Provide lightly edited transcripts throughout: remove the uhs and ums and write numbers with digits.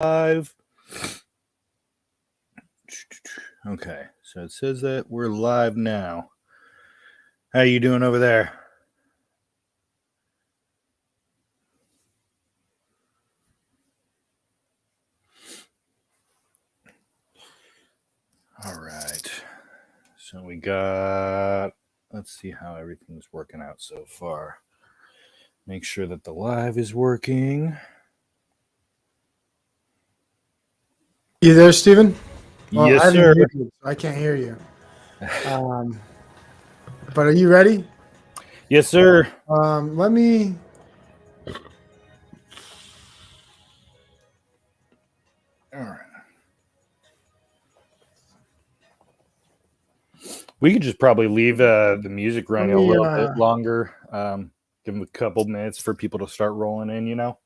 Live. Okay, so it says that we're live now. How you doing over there? All right. So we got, let's see how everything's working out so far. Make sure that the live is working. You there, Steven? Well, Yes, sir. I can't hear you. But are you ready? Yes, sir. Let me. All right. We could just probably leave the music running a little bit longer. Give them a couple minutes for people to start rolling in, you know?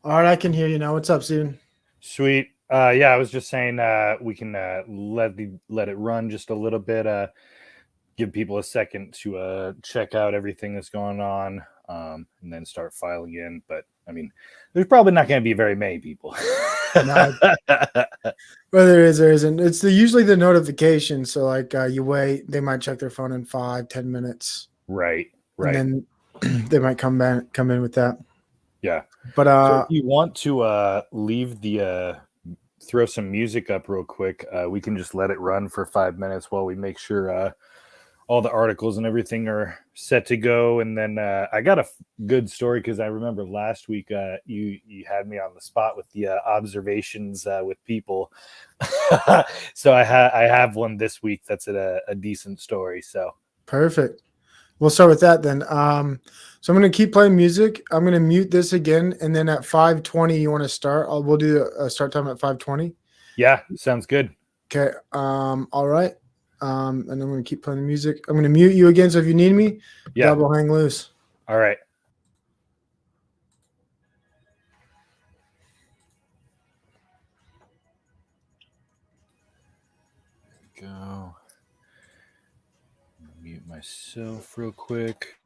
All right, I can hear you now. What's up, Steven? Sweet. Yeah, I was just saying we can let it run just a little bit. Give people a second to check out everything that's going on, and then start filing in. But I mean, there's probably not going to be very many people. No. Well, there is, there isn't. It's usually the notification. So like you wait, they might check their phone in 5-10 minutes. Right. And then they might come in with that. Yeah. But so if you want to leave the throw some music up real quick, we can just let it run for 5 minutes while we make sure all the articles and everything are set to go. And then I got a good story because I remember last week you had me on the spot with the observations with people. So I have one this week that's a decent story. So perfect. We'll start with that then. So I'm going to keep playing music. I'm going to mute this again, and then at 5:20 you want to start. We'll do a start time at 5:20. Yeah, sounds good. Okay. All right. And I'm going to keep playing the music. I'm going to mute you again, so if you need me, yeah, we'll hang loose. All right. Go. Mute myself real quick.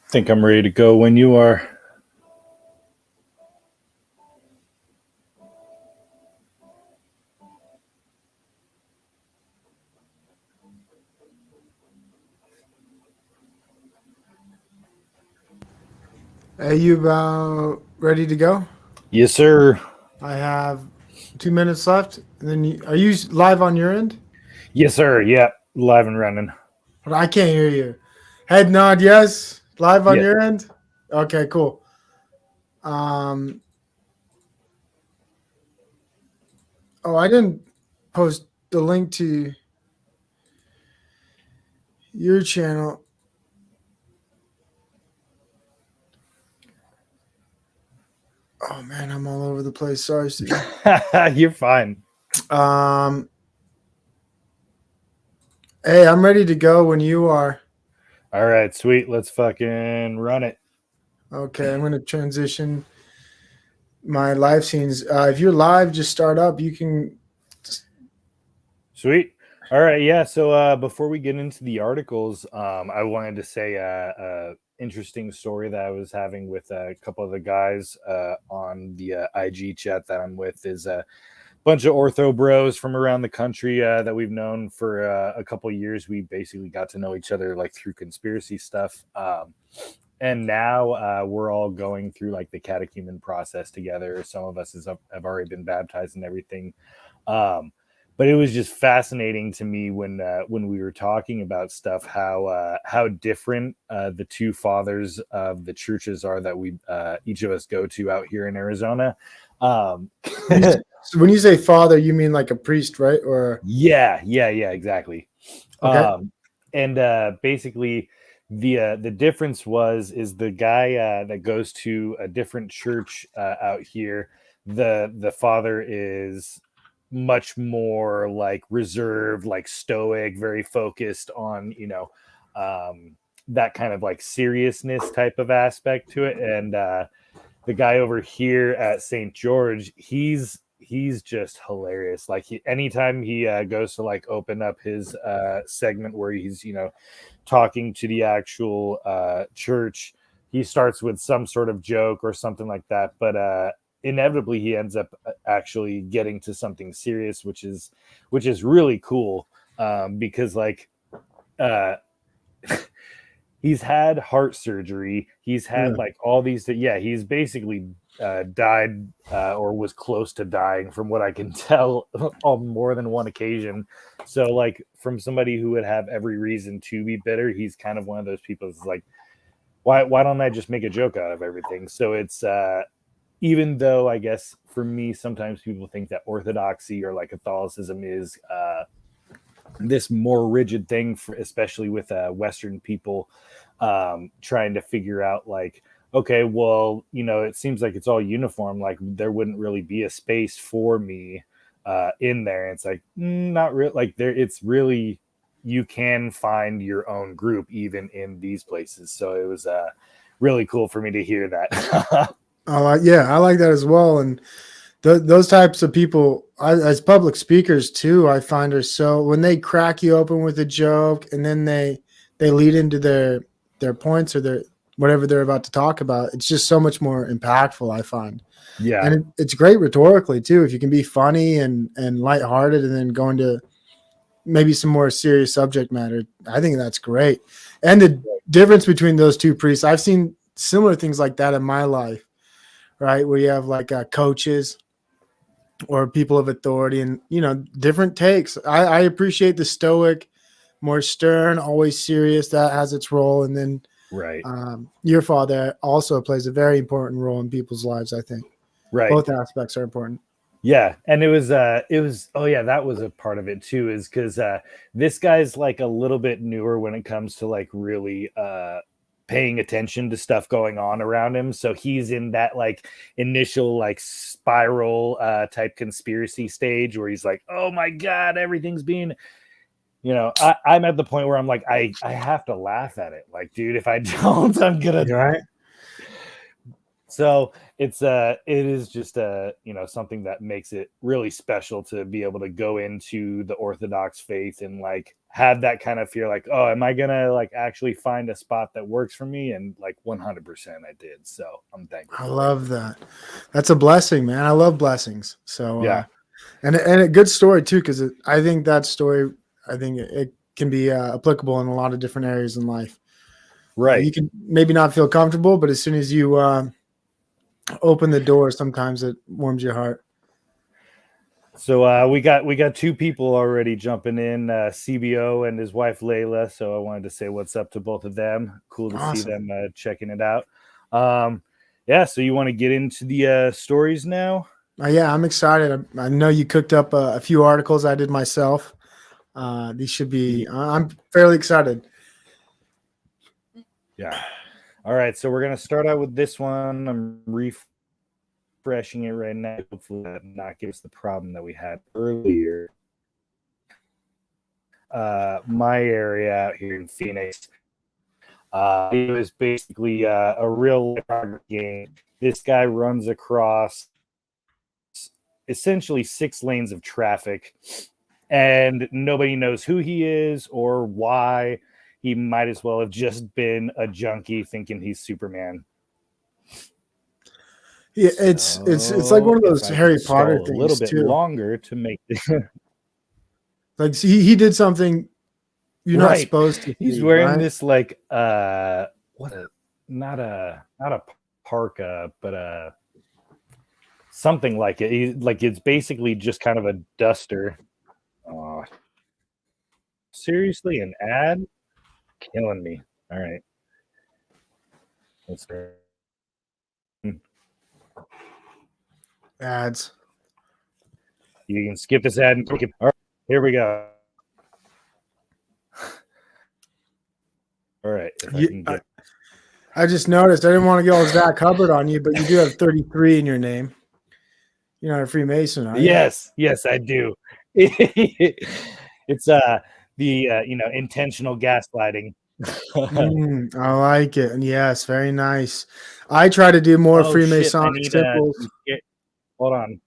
Think I'm ready to go when you are. Are you about ready to go? Yes, sir. I have 2 minutes left. And then are you live on your end? Yes, sir. Yeah, live and running. I can't hear you. Head nod, yes. Live on Yeah. your end? Okay, cool. Oh, I didn't post the link to your channel. Oh man, I'm all over the place. Sorry, Steve. You're fine. Hey, I'm ready to go when you are. All right, sweet. Let's fucking run it. Okay, I'm gonna transition my live scenes. If you're live, just start up. You can. Sweet. All right, yeah. So before we get into the articles, I wanted to say interesting story that I was having with a couple of the guys on the IG chat that I'm with is a bunch of ortho bros from around the country that we've known for a couple of years. We basically got to know each other like through conspiracy stuff. And now we're all going through like the catechumen process together. Some of us have already been baptized and everything. But it was just fascinating to me when we were talking about stuff how different the two fathers of the churches are that we each of us go to out here in Arizona. So when you say father, you mean like a priest, right? Or yeah, exactly. okay. And basically the difference is the guy that goes to a different church out here. The father is much more like reserved, like stoic, very focused on that kind of like seriousness type of aspect to it. And the guy over here at St. George, he's just hilarious. Like anytime he goes to like open up his segment where he's talking to the actual church, he starts with some sort of joke or something like that, but inevitably he ends up actually getting to something serious, which is really cool, because like he's had heart surgery, he's had like all these he's basically died or was close to dying from what I can tell on more than one occasion. So like from somebody who would have every reason to be bitter, he's kind of one of those people that's like, why don't I just make a joke out of everything? So it's even though I guess for me sometimes people think that orthodoxy or like Catholicism is this more rigid thing for, especially with Western people trying to figure out like, okay, well, it seems like it's all uniform, like there wouldn't really be a space for me in there. And it's like not real, like there it's really, you can find your own group even in these places. So it was really cool for me to hear that. Yeah, I like that as well. And those types of people, as public speakers too, I find are so, when they crack you open with a joke and then they lead into their points or their whatever they're about to talk about, it's just so much more impactful, I find. Yeah. And it's great rhetorically too. If you can be funny and lighthearted and then go into maybe some more serious subject matter, I think that's great. And the difference between those two priests, I've seen similar things like that in my life, right? Where you have like coaches or people of authority and, different takes. I appreciate the stoic, more stern, always serious. That has its role. And then Right. Your father also plays a very important role in people's lives, I think. Right. Both aspects are important. Yeah, and it was oh yeah, that was a part of it too, is because this guy's like a little bit newer when it comes to like really paying attention to stuff going on around him. So he's in that like initial like spiral type conspiracy stage where he's like, oh my god, everything's being, I'm at the point where I'm like, I have to laugh at it. Like, dude, if I don't, I'm gonna. You're right. So it is just something that makes it really special to be able to go into the Orthodox faith and like had that kind of fear, like, oh, am I gonna like actually find a spot that works for me? And like 100% I did. So I'm thankful. I love that. That's a blessing, man. I love blessings. So yeah. And a good story too, because I think that story, I think it can be applicable in a lot of different areas in life. Right. You can maybe not feel comfortable, but as soon as you open the door, sometimes it warms your heart. So we got two people already jumping in, CBO and his wife Layla. So I wanted to say what's up to both of them. Cool to see them checking it out. Yeah. So you want to get into the stories now? Yeah, I'm excited. I know you cooked up a few articles. I did myself. These should be. I'm fairly excited. Yeah. All right. So we're gonna start out with this one. I'm refreshing it right now. Hopefully that not give us the problem that we had earlier. My area out here in Phoenix. It was basically a real game. This guy runs across essentially 6 lanes of traffic, and nobody knows who he is or why. He might as well have just been a junkie thinking he's Superman. Yeah, it's like one of those Harry Potter things. A little bit too. Longer to make this. Like he did something you're not supposed to. He's wearing this like not a parka, but something like it. Like it's basically just kind of a duster. Oh, seriously, an ad? Killing me. All right. Let's start. Ads. You can skip this ad and click it. All right, here we go. All right. I just noticed. I didn't want to go Zach Hubbard on you, but you do have 33 in your name. You're not a Freemason, are you? Yes, I do. It's the intentional gaslighting. I like it. And yes, very nice. I try to do more Freemasonic symbols. Hold on.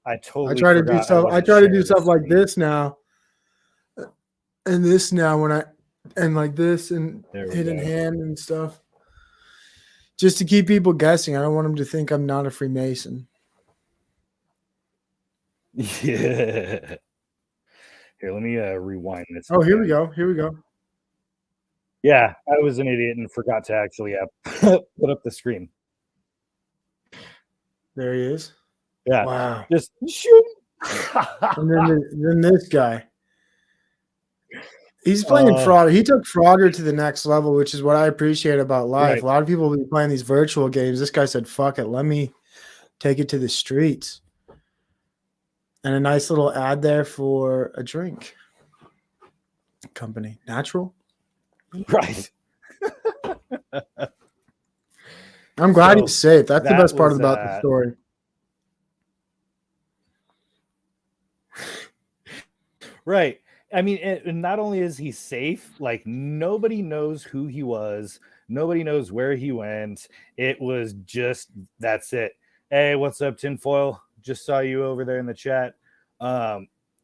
I try to do stuff. I try to do stuff like this now. And this now like this and hidden hand and stuff. Just to keep people guessing. I don't want them to think I'm not a Freemason. Yeah. Here, let me rewind this. Oh, here we go. Here we go. Yeah, I was an idiot and forgot to actually put up the screen. There he is. Yeah. Wow. Just shoot. And then this guy. He's playing Frogger. He took Frogger to the next level, which is what I appreciate about life. Right. A lot of people will be playing these virtual games. This guy said, fuck it. Let me take it to the streets. And a nice little ad there for a drink company. Natural? Right. I'm glad he's safe. That's the best part about the story. Right. I mean, not only is he safe, like nobody knows who he was. Nobody knows where he went. It was just, that's it. Hey, what's up, Tinfoil? Just saw you over there in the chat.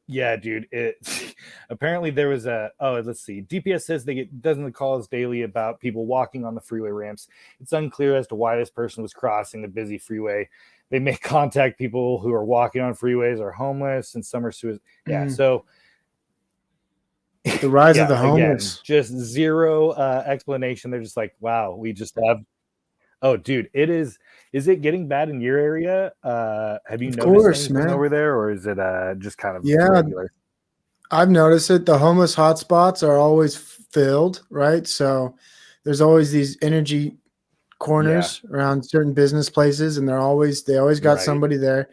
Yeah, dude. Apparently there was let's see. DPS says they get dozens of calls daily about people walking on the freeway ramps. It's unclear as to why this person was crossing the busy freeway. They may contact people who are walking on freeways or homeless, and some are suicide. Yeah, so the rise of the homeless. Again, just zero explanation. They're just like, wow, we just have. Oh, dude, it is. Is it getting bad in your area? Have you noticed anything over there, or is it just kind of regular? I've noticed it. The homeless hotspots are always filled, right? So there's always these energy corners around certain business places, and they always got somebody there.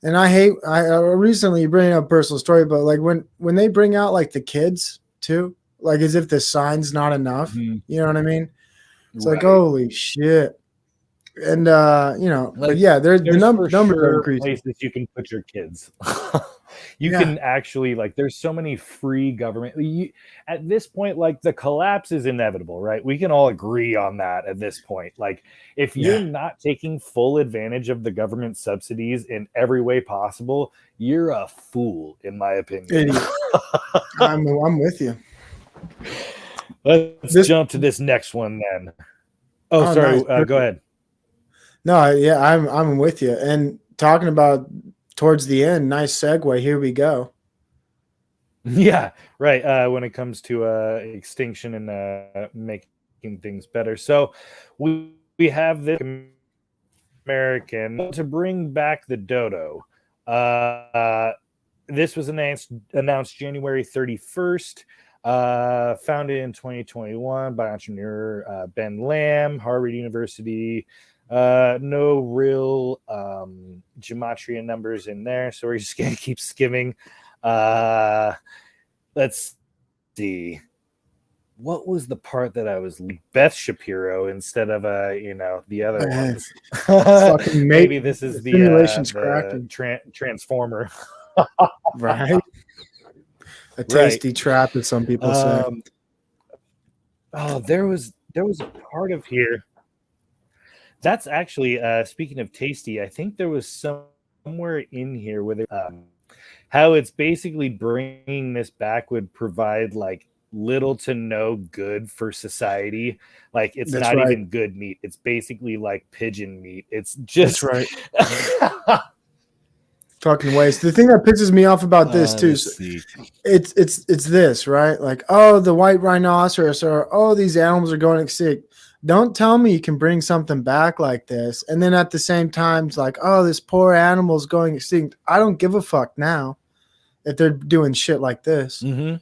And I recently bring up a personal story, but like when they bring out like the kids too, like as if the sign's not enough. You know what I mean? It's like, holy shit. And Like, but yeah, there's the numbers are sure increasing. places you can put your kids. You Yeah. can actually, like, there's so many free government. At this point, like, the collapse is inevitable, right? We can all agree on that at this point. Like, if you're not taking full advantage of the government subsidies in every way possible, you're a fool, in my opinion. Idiot. I'm with you. Let's jump to this next one then. Oh, sorry. Nice. Go ahead. No, yeah, I'm with you. And talking about towards the end, nice segue. Here we go. Yeah, right. When it comes to extinction and making things better, so we have this American to bring back the dodo. This was announced January 31st. Founded in 2021 by entrepreneur Ben Lamb, Harvard University. No real gematria numbers in there, so we're just gonna keep skimming. Let's see. What was the part that I was Beth Shapiro instead of the other ones? Maybe this is the transformer. Right. A tasty trap, as some people say. There was a part of here. That's actually speaking of tasty. I think there was somewhere in here where how it's basically bringing this back would provide like little to no good for society. Like it's not even good meat. It's basically like pigeon meat. It's just talking waste. The thing that pisses me off about this too, it's this, right? Like, oh, the white rhinoceros, or oh, these animals are going extinct. Don't tell me you can bring something back like this, and then at the same time, it's like, oh, this poor animal's going extinct. I don't give a fuck now if they're doing shit like this. Mm-hmm.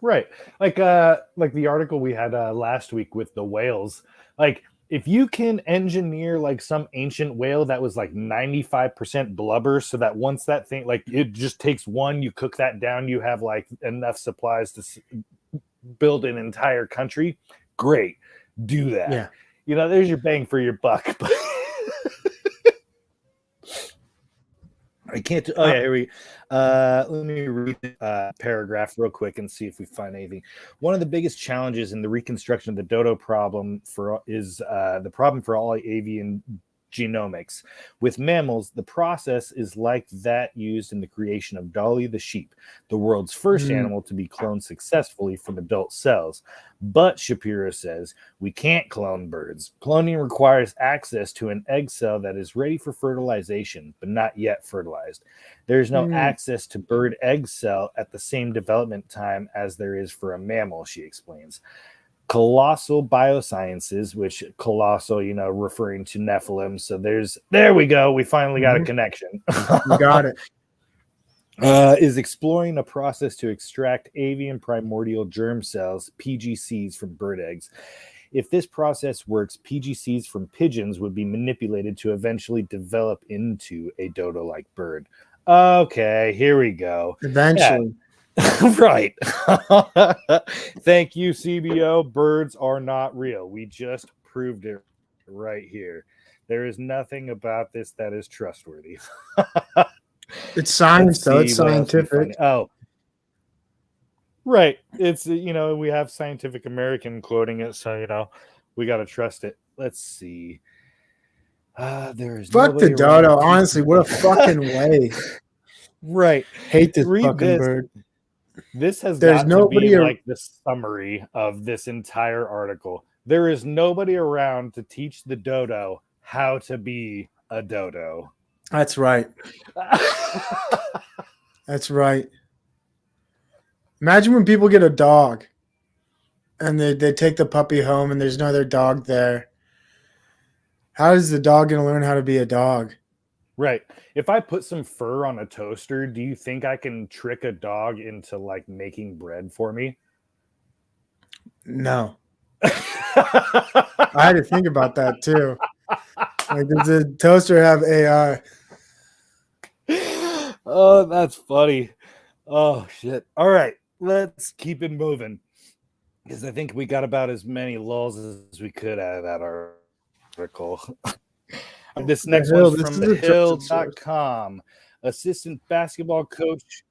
Right, like the article we had last week with the whales. Like, if you can engineer like some ancient whale that was like 95% blubber, so that once that thing, like, it just takes one, you cook that down, you have like enough supplies to build an entire country. Great, do that. Yeah, there's your bang for your buck. I can't. Oh yeah, here we. Let me read the paragraph real quick and see if we find anything. One of the biggest challenges in the reconstruction of the dodo problem is the problem for all avian genomics. With mammals, the process is like that used in the creation of Dolly the sheep, the world's first animal to be cloned successfully from adult cells. But Shapiro says we can't clone birds. Cloning requires access to an egg cell that is ready for fertilization, but not yet fertilized. There's no access to bird egg cell at the same development time as there is for a mammal, she explains. Colossal Biosciences, which colossal, referring to Nephilim. So there we go. We finally got a connection. We got it. Is exploring a process to extract avian primordial germ cells, PGCs, from bird eggs. If this process works, PGCs from pigeons would be manipulated to eventually develop into a dodo-like bird. Okay, here we go. Eventually. Yeah. Right. Thank you, CBO. Birds are not real. We just proved it right here. There is nothing about this that is trustworthy. It's science, though. It's scientific. Oh, right. It's, we have Scientific American quoting it, so, we got to trust it. Let's see. There's fuck the dodo. Honestly, what a fucking way. Right. Hate this fucking bird. This has got to be like the summary of this entire article. There is nobody around to teach the dodo how to be a dodo. That's right. That's right. Imagine when people get a dog and they take the puppy home and there's no other dog there. How is the dog going to learn how to be a dog? Right. If I put some fur on a toaster, do you think I can trick a dog into like making bread for me? No. I had to think about that too. Like, does the toaster have AI? Oh, that's funny. Oh shit. All right, let's keep it moving, because I think we got about as many lulls as we could out of that article. This next one's from thehill.com. Assistant basketball coach.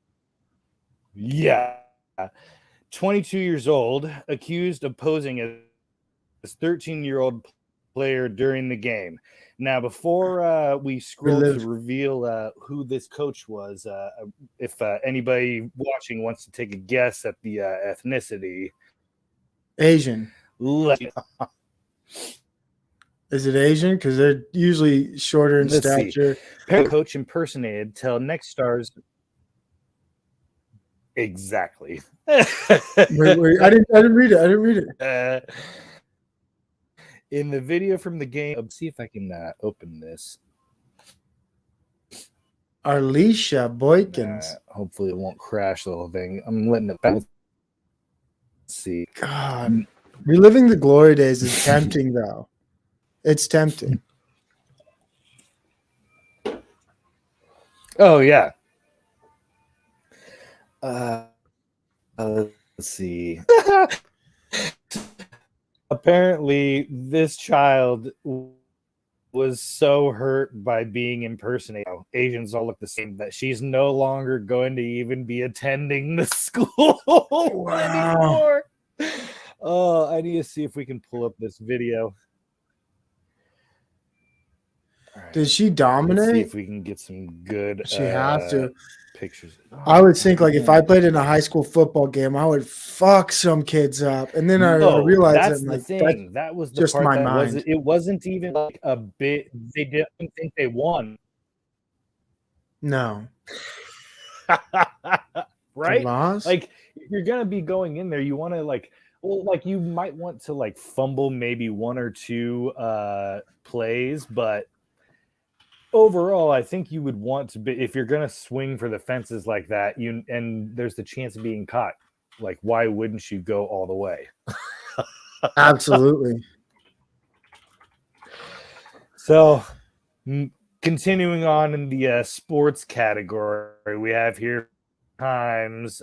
Yeah. 22 years old, accused of posing as 13-year-old player during the game. Now, before we scroll to reveal who this coach was, if anybody watching wants to take a guess at the ethnicity. Asian. Is it Asian? Because they're usually shorter in stature. Coach impersonated tell next stars. Exactly. wait, I didn't read it. In the video from the game, let's see if I can open this. Alicia Boykins. Hopefully it won't crash the whole thing. I'm letting it bounce. Let's see. God, reliving the glory days is tempting, though. It's tempting. Oh yeah. Let's see. Apparently, this child was so hurt by being impersonated. Asians all look the same that she's no longer going to even be attending the school anymore. Oh, I need to see if we can pull up this video. Right. Did she dominate? Let's see if we can get some good. She has to. Pictures. I would think like if I played in a high school football game, I would fuck some kids up, and then I realized that's the thing. That was the just part my that mind. It wasn't even like a bit. They didn't think they won. No. Right? Like if you're gonna be going in there, you want to like you might want to fumble maybe one or two plays, but overall, I think you would want to be, if you're going to swing for the fences like that, and there's the chance of being caught. Like, why wouldn't you go all the way? Absolutely. So, continuing on in the sports category, we have here Times.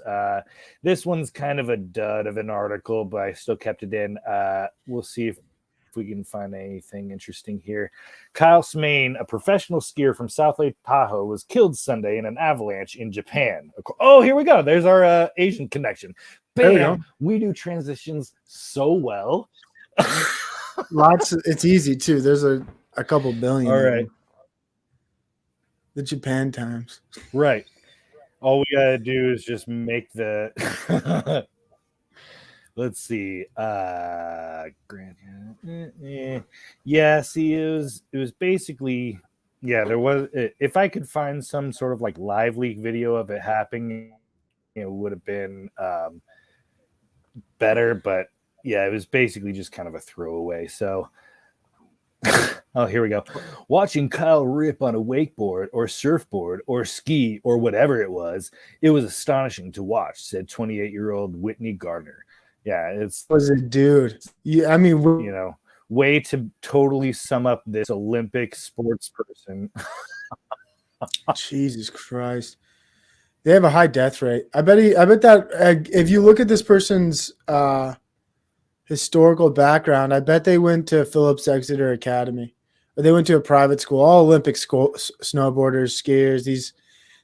This one's kind of a dud of an article, but I still kept it in. We'll see if we can find anything interesting here. Kyle Smain, a professional skier from South Lake Tahoe, was killed Sunday in an avalanche in Japan. Oh, here we go. There's our Asian connection. Bam! We do transitions so well. It's easy too. There's a couple billion. All right. The Japan Times. Right. All we gotta do is just make the let's see. Yeah, see, it was basically, yeah, there was, if I could find some sort of live leak video of it happening, it would have been better, but yeah, it was basically just kind of a throwaway. So oh, here we go. Watching Kyle rip on a wakeboard or surfboard or ski or whatever it was astonishing to watch, said 28-year-old Whitney Gardner. Yeah, was a dude. Yeah, I mean, way to totally sum up this Olympic sports person. Jesus Christ, they have a high death rate. I bet that if you look at this person's historical background, I bet they went to Phillips Exeter Academy, or they went to a private school. All Olympic school snowboarders, skiers,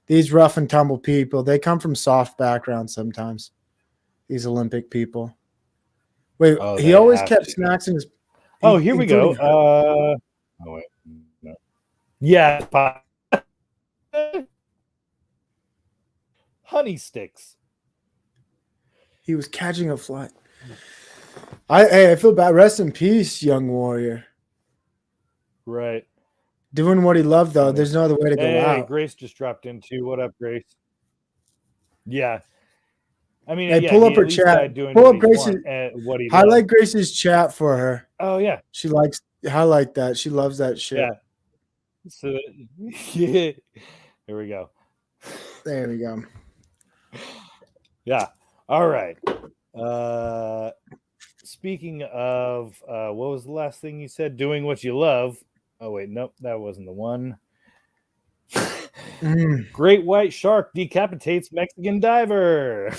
these rough and tumble people, they come from soft backgrounds sometimes. These Olympic people. Wait, he always kept snacks in his. Oh, here we go. Oh wait, no. Yeah, honey sticks. He was catching a fly. I feel bad. Rest in peace, young warrior. Right. Doing what he loved, though. There's no other way to go out. Grace just dropped in too. What up, Grace? Yeah. I mean, hey, pull up her chat. Pull up Grace's. Highlight Grace's chat for her. Oh yeah, she likes highlight that. She loves that shit. Yeah. So yeah, here we go. There we go. Yeah. All right. Speaking of, what was the last thing you said? Doing what you love. Oh wait, nope, that wasn't the one. Great white shark decapitates Mexican diver.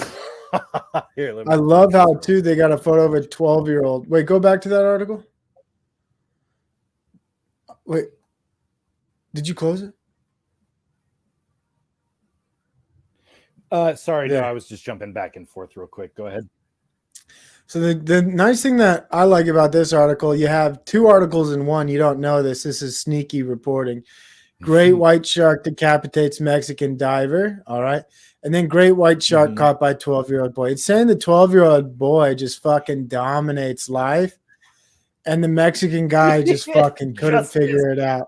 Here, I love how too they got a photo of a 12-year-old. Wait, go back to that article. Wait, did you close it? Sorry, no, There. I was just jumping back and forth real quick. Go ahead. So the nice thing that I like about this article, you have two articles in one. You don't know this. This is sneaky reporting. Great white shark decapitates Mexican diver. All right. And then great white shark caught by 12-year-old boy. It's saying the 12-year-old boy just fucking dominates life. And the Mexican guy just fucking couldn't figure it out.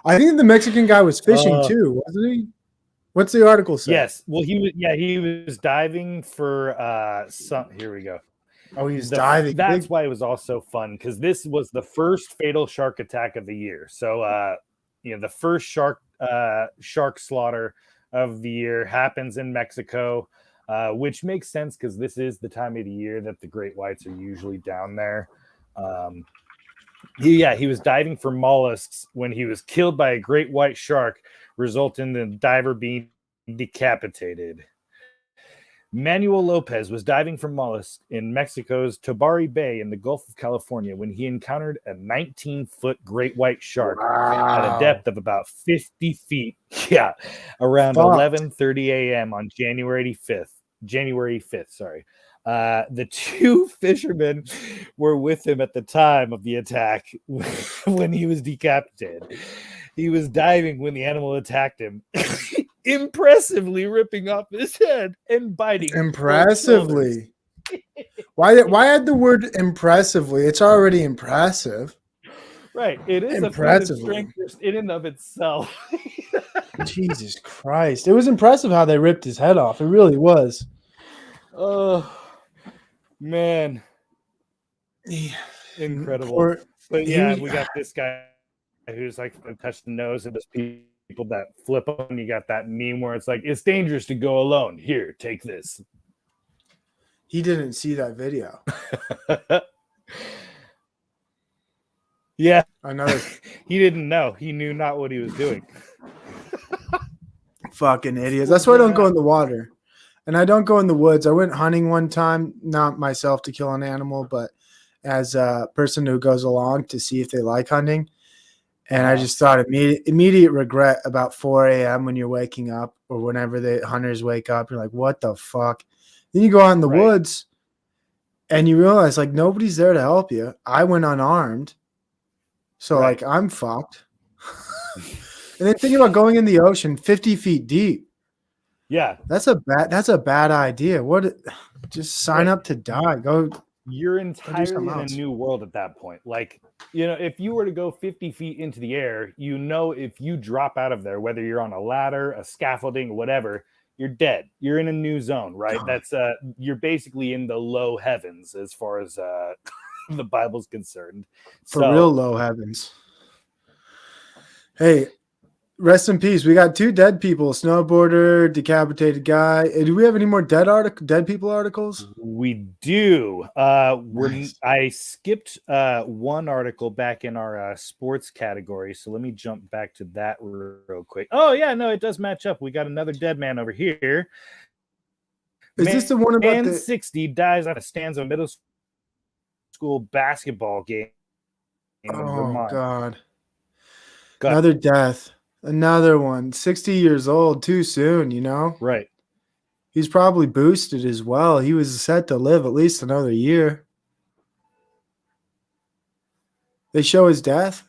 I think the Mexican guy was fishing too, wasn't he? What's the article say? Yes. Well, he was diving for some. Here we go. Oh, he was diving. That's why it was also fun, because this was the first fatal shark attack of the year. So the first shark slaughter of the year happens in Mexico, which makes sense because this is the time of the year that the great whites are usually down there. He was diving for mollusks when he was killed by a great white shark, resulting in the diver being decapitated. Manuel Lopez was diving for mollusks in Mexico's Tobari Bay in the Gulf of California when he encountered a 19-foot great white shark at a depth of about 50 feet. Yeah, around 11:30 a.m. on January 5th. Sorry. The two fishermen were with him at the time of the attack when he was decapitated. He was diving when the animal attacked him, impressively ripping off his head and biting. Impressively. Why add the word impressively? It's already impressive. Right. It is impressively. A strength in and of itself. Jesus Christ. It was impressive how they ripped his head off. It really was. Oh, man. Incredible. But yeah, we got this guy who's like touched the nose of his people that flip on. You got that meme where it's like, it's dangerous to go alone. Here, take this. He didn't see that video. Yeah. Another. He didn't know. He knew not what he was doing. Fucking idiots. That's why I don't go in the water. And I don't go in the woods. I went hunting one time, not myself to kill an animal, but as a person who goes along to see if they like hunting. And I just thought immediate regret about 4 a.m. when you're waking up or whenever the hunters wake up. You're like, what the fuck? Then you go out in the woods and you realize like nobody's there to help you. I went unarmed. So like I'm fucked. And then think about going in the ocean 50 feet deep. Yeah. That's a bad idea. Just sign up to die. Go. You're entirely in a new world at that point. Like, if you were to go 50 feet into the air, if you drop out of there, whether you're on a ladder, a scaffolding, whatever, you're dead. You're in a new zone, right? That's you're basically in the low heavens as far as the Bible's concerned. For real low heavens. Hey, rest in peace. We got 2 dead people: snowboarder, decapitated guy. Do we have any more dead people articles? We do. Nice. I skipped one article back in our sports category, so let me jump back to that real quick. Oh yeah, no, it does match up. We got another dead man over here. Is this the one about the 60 dies on a stanza middle school basketball game in Vermont. God. Another death. Another one. 60 years old. Too soon, Right. He's probably boosted as well. He was set to live at least another year. They show his death?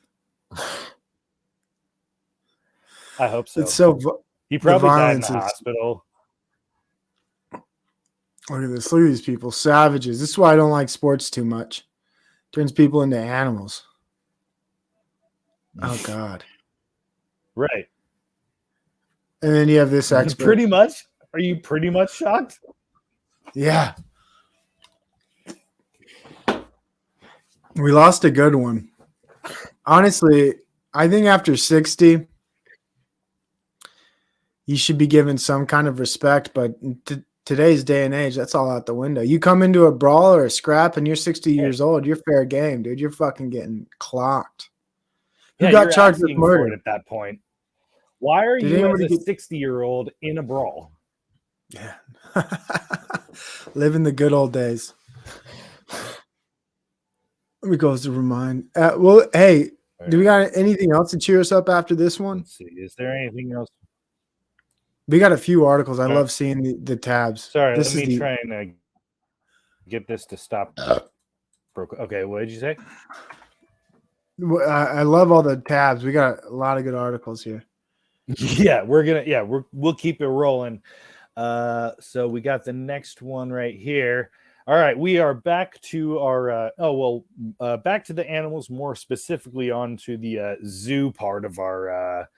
I hope so. It's so he probably died in the hospital. Look at this. Look at these people. Savages. This is why I don't like sports too much. Turns people into animals. Oh, God. Right. And then you have this expert. Pretty much. Are you pretty much shocked? Yeah. We lost a good one. Honestly, I think after 60, you should be given some kind of respect, but today's day and age, that's all out the window. You come into a brawl or a scrap and you're 60 years old, you're fair game, dude. You're fucking getting clocked. You got charged with murder at that point? Why are you as a 60-year-old in a brawl? Yeah. Living the good old days. Let me go to remind. Well, hey, Do we got anything else to cheer us up after this one? Let's see. Is there anything else? We got a few articles. I love seeing the tabs. Sorry, let me try and get this to stop. Okay, what did you say? I love all the tabs. We got a lot of good articles here. Yeah, we'll keep it rolling. So we got the next one right here. All right, we are back to our back to the animals, more specifically onto the zoo part of our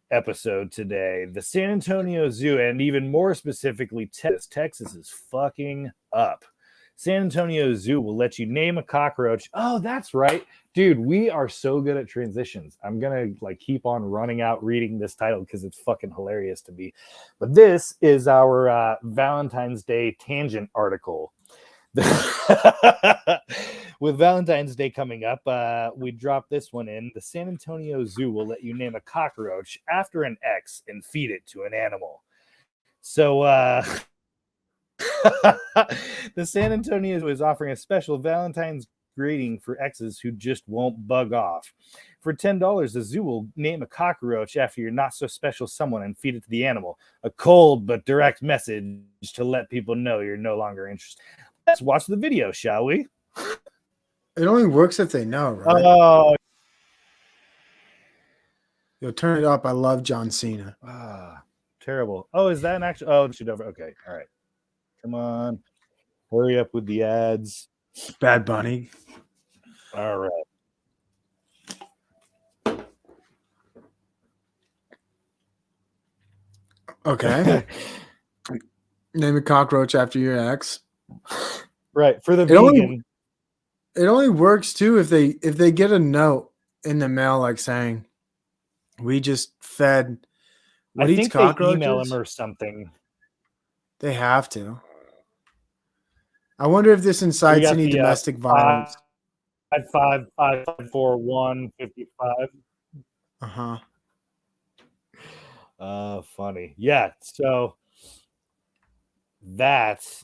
episode today. The San Antonio Zoo, and even more specifically Texas is fucking up. San Antonio Zoo will let you name a cockroach. Oh, that's right. Dude, we are so good at transitions. I'm going to keep on running out reading this title because it's fucking hilarious to me. But this is our Valentine's Day tangent article. With Valentine's Day coming up, we dropped this one in. The San Antonio Zoo will let you name a cockroach after an ex and feed it to an animal. So, the San Antonio Zoo is offering a special Valentine's greeting for exes who just won't bug off. For $10, the zoo will name a cockroach after your not-so-special someone and feed it to the animal. A cold but direct message to let people know you're no longer interested. Let's watch the video, shall we? It only works if they know, right? Oh. Yo, turn it up. I love John Cena. Terrible. Oh, is that an actual? Oh, shoot over. Okay. All right. Come on. Hurry up with the ads. Bad Bunny. All right. Okay. Name a cockroach after your ex. Right. For the vegan. It only works too if they get a note in the mail saying, "We just fed what eats cockroaches." They email them or something. They have to. I wonder if this incites any domestic violence. 5554155. Funny. Yeah. So that's.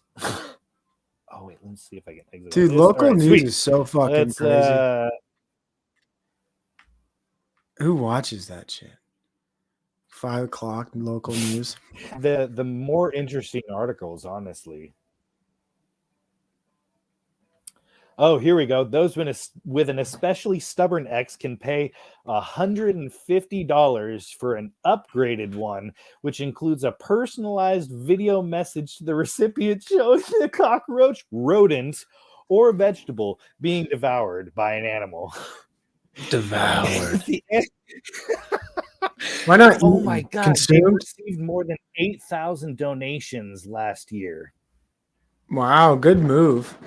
Oh wait, let's see if I can exit. Dude, local news is so fucking crazy. Who watches that shit? 5 o'clock local news. The more interesting articles, honestly. Oh, here we go. Those with an especially stubborn ex can pay $150 for an upgraded one, which includes a personalized video message to the recipient showing the cockroach, rodent, or vegetable being devoured by an animal. Devoured. Why not? Oh my God. They received more than 8,000 donations last year. Wow, good move.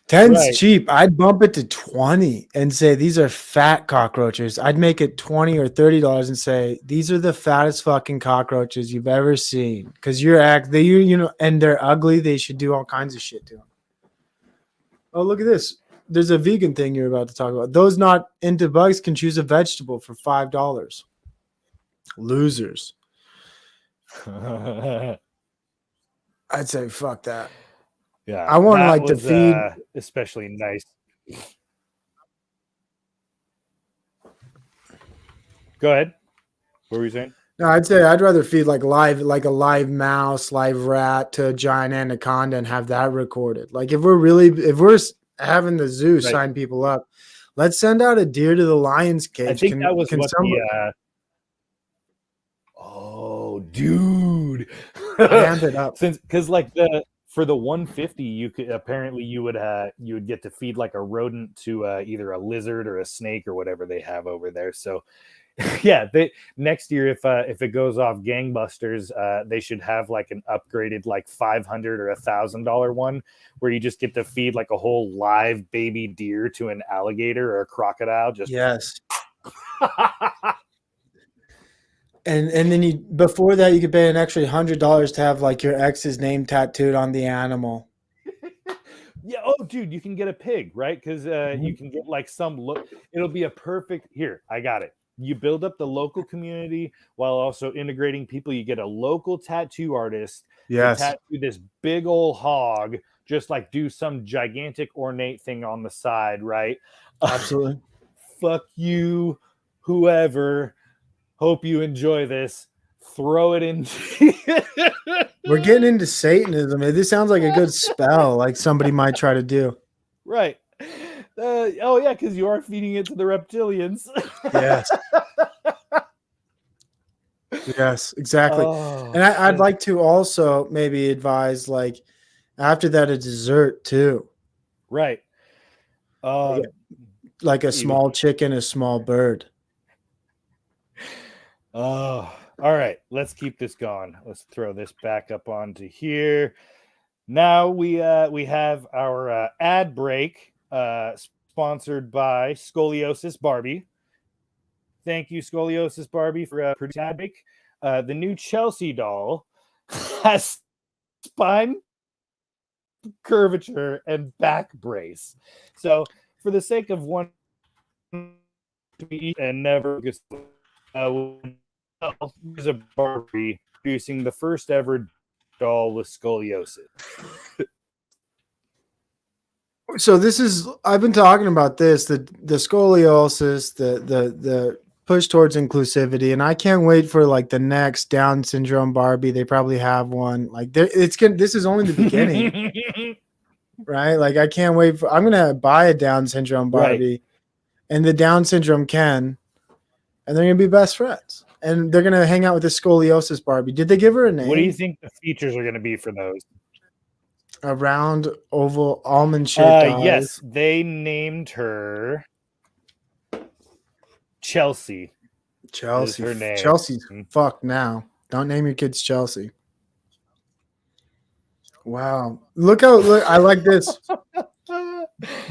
10's cheap. I'd bump it to 20 and say these are fat cockroaches. I'd make it $20 or $30 and say these are the fattest fucking cockroaches you've ever seen. Because and they're ugly. They should do all kinds of shit to them. Oh, look at this. There's a vegan thing you're about to talk about. Those not into bugs can choose a vegetable for $5. Losers. I'd say fuck that. Yeah, I want to feed, especially nice. Go ahead. What were you saying? No, I'd say I'd rather feed a live mouse, live rat to a giant anaconda and have that recorded. If we're having the zoo sign people up, let's send out a deer to the lion's cage. I think that was what oh, dude. Ramp it up. Because for the 150, you would get to feed a rodent to either a lizard or a snake or whatever they have over there. So yeah, next year if it goes off gangbusters, they should have an upgraded $500 or $1,000 one where you just get to feed a whole live baby deer to an alligator or a crocodile. Yes. And then before that you could pay an extra $100 to have your ex's name tattooed on the animal. Yeah. Oh, dude, you can get a pig, right? Because you can get some look. It'll be a perfect. Here, I got it. You build up the local community while also integrating people. You get a local tattoo artist to tattoo this big old hog. Just do some gigantic ornate thing on the side, right? Absolutely. fuck you, whoever. Hope you enjoy this. Throw it in. We're getting into Satanism. This sounds like a good spell, like somebody might try to do. Right. Oh yeah, because you are feeding it to the reptilians. Yes. Yes, exactly. Oh, and I'd shit. like to also maybe advise, like, after that, a dessert too. Right. Like a small chicken, a small bird. Oh, all right. Let's keep this going. Let's throw this back up onto here. Now we have our ad break, sponsored by Scoliosis Barbie. Thank you, Scoliosis Barbie, for producing ad break. The new Chelsea doll has spine curvature and back brace. So, for the sake of one and never is a Barbie producing the first ever doll with scoliosis. So this is, I've been talking about this, the scoliosis, the push towards inclusivity, and I can't wait for like the next Down syndrome Barbie. They probably have one. Like this is only the beginning. Right? Like I can't wait I'm gonna buy a Down syndrome Barbie and the Down syndrome Ken, and they're gonna be best friends. And they're gonna hang out with the scoliosis Barbie. Did they give her a name? What do you think the features are gonna be for those? A round, oval, almond-shaped eyes. Yes, they named her Chelsea. Chelsea. Her name. Chelsea's fucked now. Don't name your kids Chelsea. Wow. Look, I like this.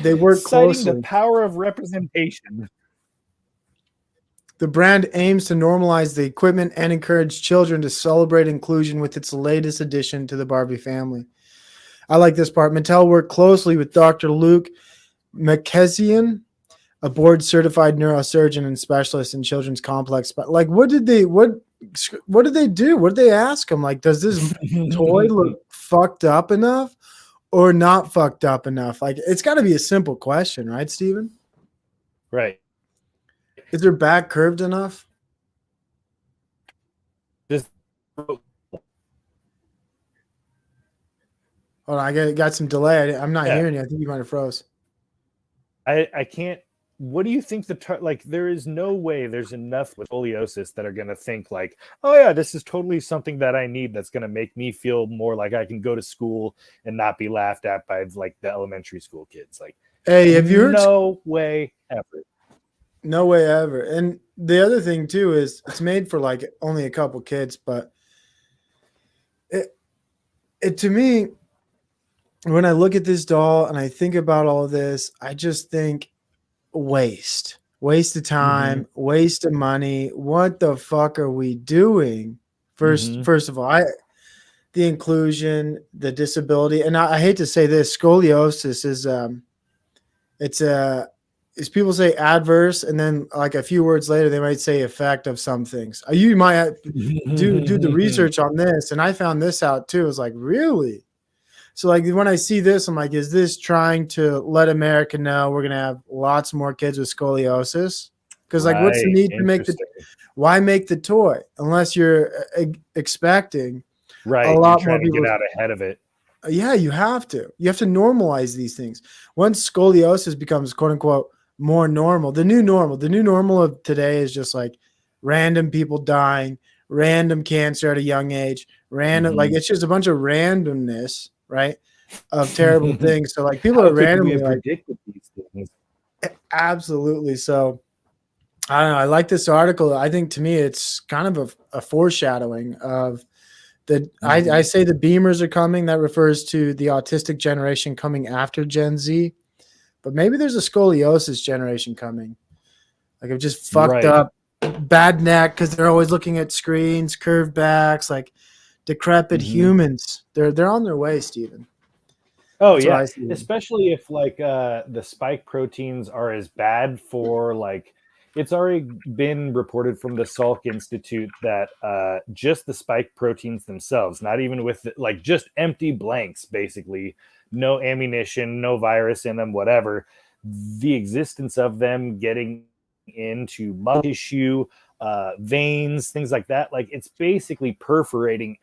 They work closely. The power of representation. The brand aims to normalize the equipment and encourage children to celebrate inclusion with its latest addition to the Barbie family. I like this part. Mattel worked closely with Dr. Luke McKessian, a board-certified neurosurgeon and specialist in children's complex. But like, what did they do? What did they ask him? Like, does this toy look fucked up enough or not fucked up enough? Like, it's got to be a simple question, right, Steven? Right. Is their back curved enough? Hold on, I got some delay. I'm not hearing you. I think you might have froze. I can't. What do you think like? There is no way there's enough with scoliosis that are going to think like, oh yeah, this is totally something that I need. That's going to make me feel more like I can go to school and not be laughed at by like the elementary school kids. Like, hey, have you heard? No way ever. No way ever. And the other thing too is it's made for like only a couple kids, but it to me, when I look at this doll and I think about all of this, I just think waste of time, waste of money. What the fuck are we doing? First of all, the inclusion, the disability, and I hate to say this, scoliosis is people say adverse, and then like a few words later they might say effect of some things. You might do the research on this, and I found this out too. It's like, really? So like when I see this, I'm like, is this trying to let America know we're gonna have lots more kids with scoliosis? Because like, what's the need to why make the toy unless you're expecting a lot more people to get out ahead of it? Yeah, you have to. You have to normalize these things. Once scoliosis becomes quote unquote more normal, the new normal of today is just like random people dying, random cancer at a young age, random like it's just a bunch of randomness. Right, of terrible things. So like people are randomly like predicted these things. Absolutely. So I don't know. I like this article. I think to me it's kind of a foreshadowing of the. I say the Beamers are coming. That refers to the autistic generation coming after Gen Z, but maybe there's a scoliosis generation coming. Like I've just fucked up, bad neck because they're always looking at screens, curved backs, like. Decrepit humans, they're on their way, Steven. Oh yeah, especially if like the spike proteins are as bad for like it's already been reported from the Salk Institute that just the spike proteins themselves, not even with like just empty blanks, basically no ammunition, no virus in them, whatever, the existence of them getting into muscle tissue, veins, things like that. Like it's basically perforating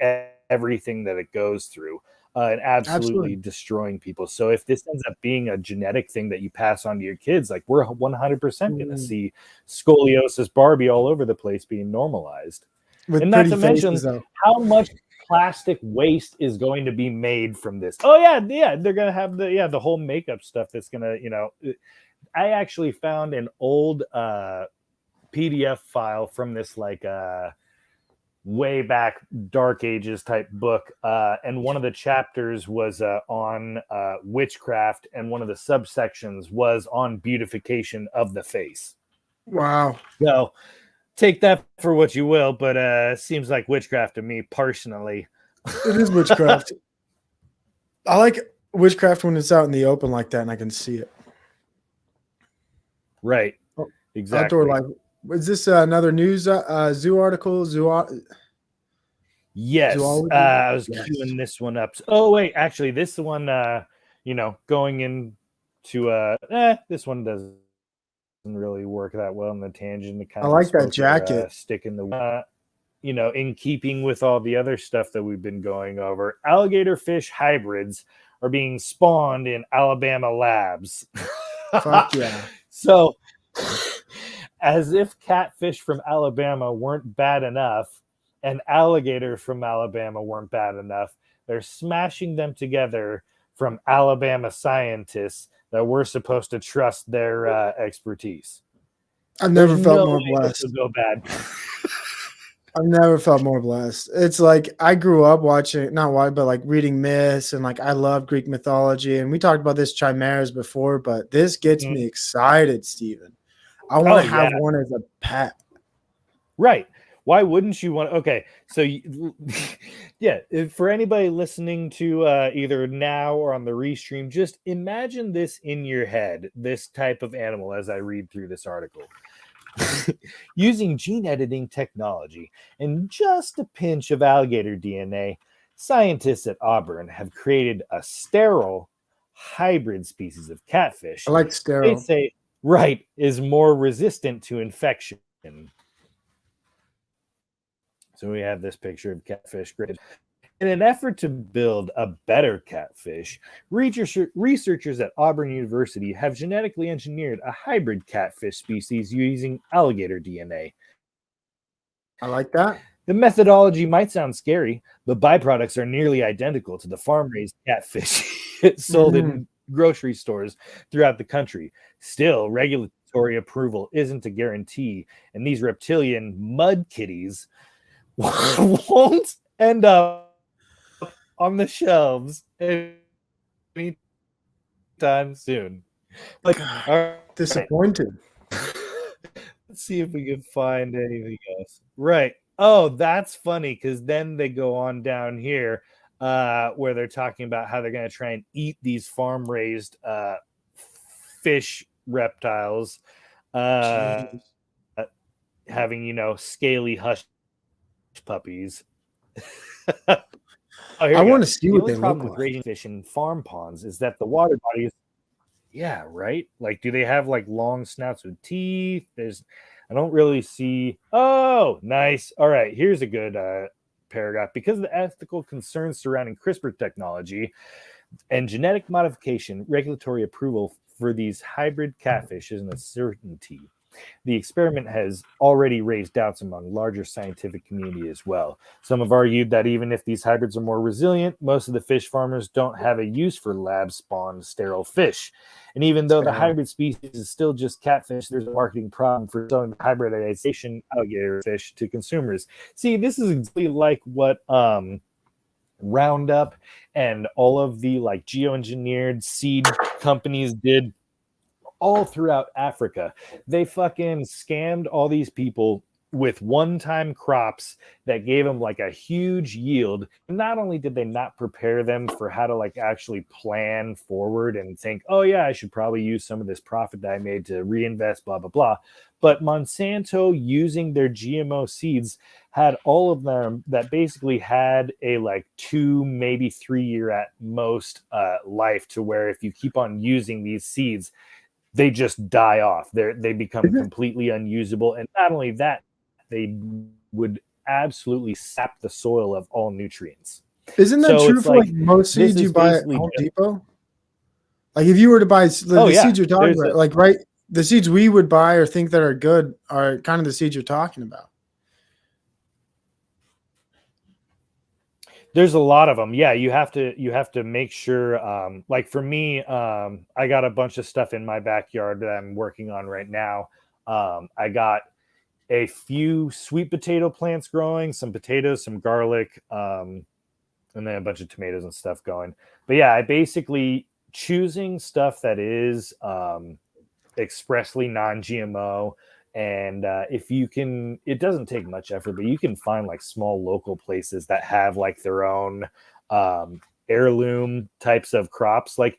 everything that it goes through. And absolutely destroying people. So if this ends up being a genetic thing that you pass on to your kids, like we're 100% going to see scoliosis Barbie all over the place being normalized. With and not pretty to mention faces, though. how much plastic waste is going to be made from this. Oh yeah, they're going to have the whole makeup stuff that's going to, I actually found an old PDF file from this like way back dark ages type book, and one of the chapters was on witchcraft, and one of the subsections was on beautification of the face. Wow. So take that for what you will, but seems like witchcraft to me personally. It is witchcraft. I like witchcraft when it's out in the open like that and I can see it. Right. Exactly. Outdoor life. Is this another news zoo article? Yes. I was queuing this one up. Oh wait, actually, this one, going into this one doesn't really work that well in the tangent. It kind I like that jacket. Stick in the, in keeping with all the other stuff that we've been going over. Alligator fish hybrids are being spawned in Alabama labs. Fuck yeah. So, as if catfish from Alabama weren't bad enough, and alligators from Alabama weren't bad enough, they're smashing them together from Alabama scientists that we're supposed to trust their expertise. I've never felt more blessed. To go bad. I've never felt more blessed. It's like I grew up watching, like reading myths, and like I love Greek mythology. And we talked about this chimeras before, but this gets me excited, Steven. I want to have one as a pet. Right. Why wouldn't you want? Okay, so for anybody listening to either now or on the restream, just imagine this in your head, this type of animal as I read through this article. Using gene editing technology and just a pinch of alligator DNA, scientists at Auburn have created a sterile hybrid species of catfish. I like sterile. They say, is more resistant to infection. So we have this picture of catfish. In an effort to build a better catfish, researchers at Auburn University have genetically engineered a hybrid catfish species using alligator DNA. I like that. The methodology might sound scary, but byproducts are nearly identical to the farm-raised catfish sold in grocery stores throughout the country. Still, regulatory approval isn't a guarantee, and these reptilian mud kitties won't end up on the shelves anytime soon. Like, disappointed. Let's see if we can find anything else. Right. Oh, that's funny, because then they go on down here where they're talking about how they're going to try and eat these farm-raised fish reptiles, having, scaly hush puppies. I want to see what they look with like. raising fish in farm ponds is that the water bodies, like, do they have like long snouts with teeth? I don't really see. Oh, nice. All right, here's a good paragraph. Because of the ethical concerns surrounding CRISPR technology and genetic modification, regulatory approval for these hybrid catfish isn't a certainty. The experiment has already raised doubts among larger scientific community as well. Some have argued that even if these hybrids are more resilient, most of the fish farmers don't have a use for lab-spawned sterile fish. And even though the hybrid species is still just catfish, there's a marketing problem for selling the hybridization alligator fish to consumers. See, this is exactly like what Roundup and all of the like geoengineered seed companies did all throughout Africa. They fucking scammed all these people with one-time crops that gave them like a huge yield. Not only did they not prepare them for how to like actually plan forward and think, oh yeah, I should probably use some of this profit that I made to reinvest, blah, blah, blah. But Monsanto, using their GMO seeds, had all of them that basically had a like 2, maybe 3 year at most life, to where if you keep on using these seeds, they just die off. They become Isn't completely unusable. And not only that, they would absolutely sap the soil of all nutrients. isn't that So true it's for like like most this seeds you is buy at basically Home Depot? Like if you were to buy oh the yeah, seeds you're talking there's a, about, like right, the seeds we would buy or think that are good are kind of the seeds you're talking about. there's a lot of them. Yeah, you have to make sure. Like for me, I got a bunch of stuff in my backyard that I'm working on right now. I got a few sweet potato plants growing, some potatoes, some garlic, and then a bunch of tomatoes and stuff going. But yeah, I basically choosing stuff that is expressly non-GMO. And if you can, it doesn't take much effort, but you can find like small local places that have like their own heirloom types of crops. Like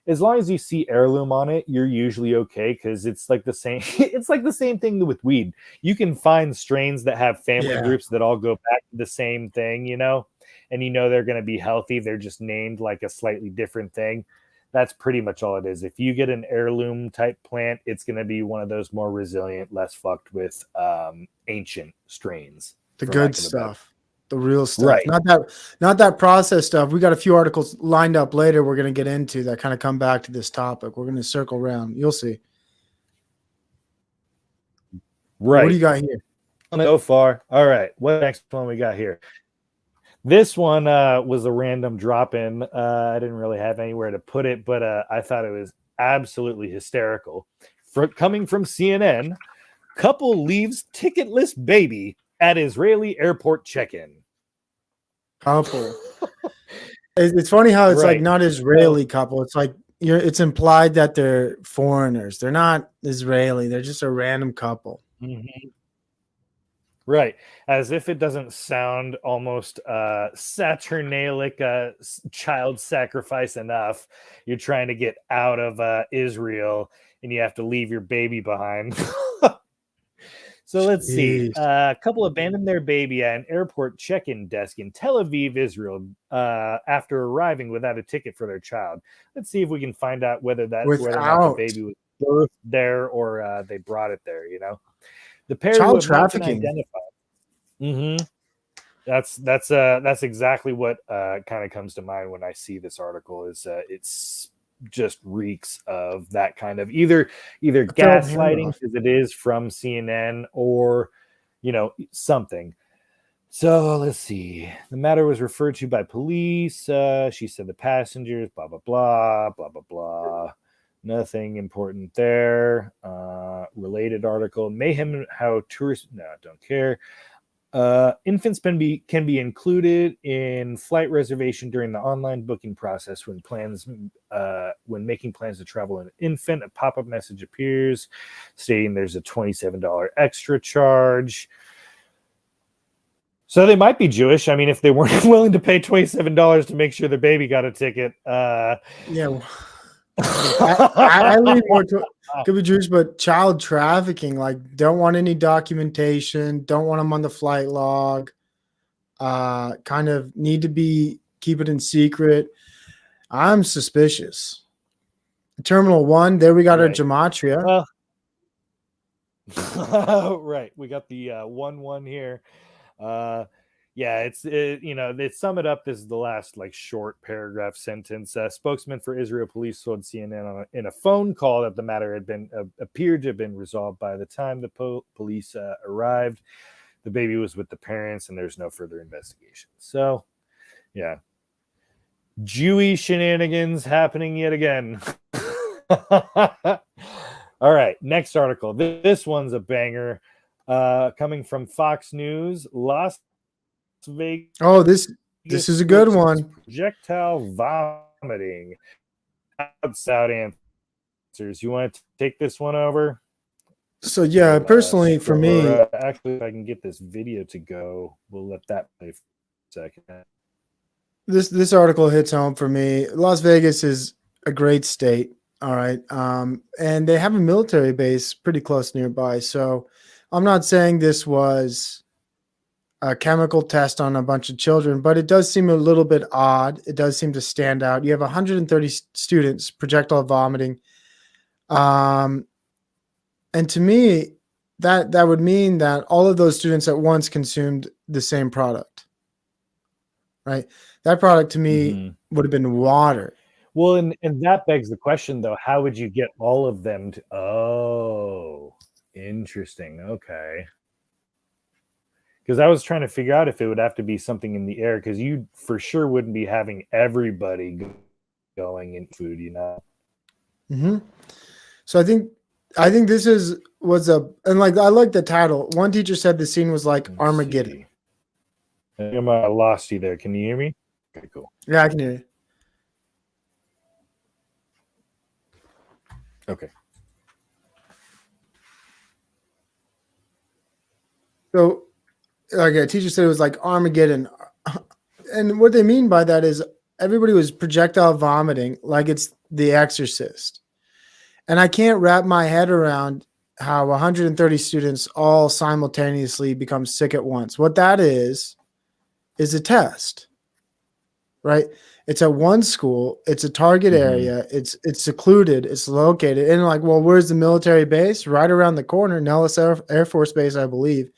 as long as you see heirloom on it, you're usually okay because it's like the same. It's like the same thing with weed. You can find strains that have family Yeah. groups that all go back to the same thing, and they're going to be healthy. They're just named like a slightly different thing. That's pretty much all it is. If you get an heirloom type plant, it's going to be one of those more resilient, less fucked with ancient strains. The good stuff, the real stuff, Right. not that processed stuff. We got a few articles lined up later we're going to get into that kind of come back to this topic. We're going to circle around. You'll see. Right. What do you got here? So far. All right. What next one we got here? This one was a random drop in. I didn't really have anywhere to put it, but I thought it was absolutely hysterical. Coming from CNN, couple leaves ticketless baby at Israeli airport check-in. Couple. It's funny how it's like not Israeli couple. It's like it's implied that they're foreigners. They're not Israeli. They're just a random couple. Mm-hmm. Right. As if it doesn't sound almost Saturnalic child sacrifice enough. You're trying to get out of Israel and you have to leave your baby behind. So let's see. A couple abandoned their baby at an airport check-in desk in Tel Aviv, Israel, after arriving without a ticket for their child. Let's see if we can find out whether or not the baby was birthed there or they brought it there, The pair child who have trafficking. not been identified. That's exactly what kind of comes to mind when I see this article. Is it's just reeks of that kind of either gaslighting because it is from CNN or something. So let's see. The matter was referred to by police. She said the passengers, blah blah blah blah blah blah. Nothing important there. Related article: mayhem how tourists. No, don't care. Infants can be included in flight reservation during the online booking process when making plans to travel an infant. A pop-up message appears stating there's a $27 extra charge. So they might be Jewish. I mean, if they weren't willing to pay $27 to make sure their baby got a ticket. Yeah. I lean more to could be Jewish, but child trafficking, like don't want any documentation, don't want them on the flight log, kind of need to keep it in secret. I'm suspicious. Terminal 1, there we got our gematria. Right, we got the 1-1 here. Yeah, they sum it up. This is the last short paragraph sentence. Spokesman for Israel police told CNN in a phone call that the matter had been appeared to have been resolved by the time the police arrived. The baby was with the parents, and there's no further investigation. So, yeah, Jewy shenanigans happening yet again. All right, next article. This one's a banger. Coming from Fox News, Las Vegas. Oh, this is a good one. Projectile vomiting. Out answers. You want to take this one over? So yeah, personally for me, actually, if I can get this video to go, we'll let that play for a second. This article hits home for me. Las Vegas is a great state. All right, and they have a military base pretty close nearby. So I'm not saying this was a chemical test on a bunch of children, but it does seem a little bit odd. It does seem to stand out. You have 130 students projectile vomiting And to me, that would mean that all of those students at once consumed the same product, right? That product to me would have been water. Well, and that begs the question, though, how would you get all of them to? Oh, interesting. Okay. Because I was trying to figure out if it would have to be something in the air, because you for sure wouldn't be having everybody going in food, you know. So I think this was and like I like the title. One teacher said the scene was like Armageddon. I lost you there. Can you hear me? Okay, cool. Yeah, I can hear you. Okay. So, like a teacher said, it was like Armageddon, and what they mean by that is everybody was projectile vomiting, like it's The Exorcist. And I can't wrap my head around how 130 students all simultaneously become sick at once. What that is a test, right? It's at one school. It's a target area. It's secluded. It's located. And like, well, where's the military base? Right around the corner, Nellis Air Force Base, I believe.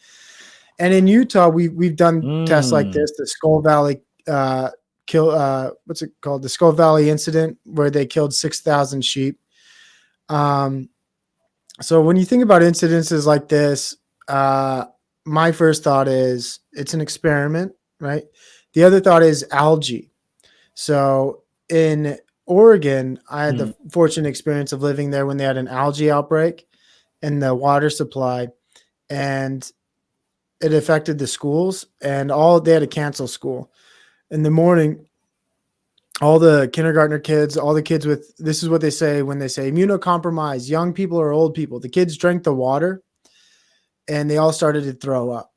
And in Utah, we've done tests like this, the Skull Valley what's it called? The Skull Valley incident, where they killed 6,000 sheep. So when you think about incidences like this, my first thought is it's an experiment, right? The other thought is algae. So in Oregon, I had the fortunate experience of living there when they had an algae outbreak in the water supply, and it affected the schools, and they had to cancel school. In the morning, all the kindergartner kids, all the kids with, this is what they say when they say immunocompromised, young people or old people, the kids drank the water and they all started to throw up.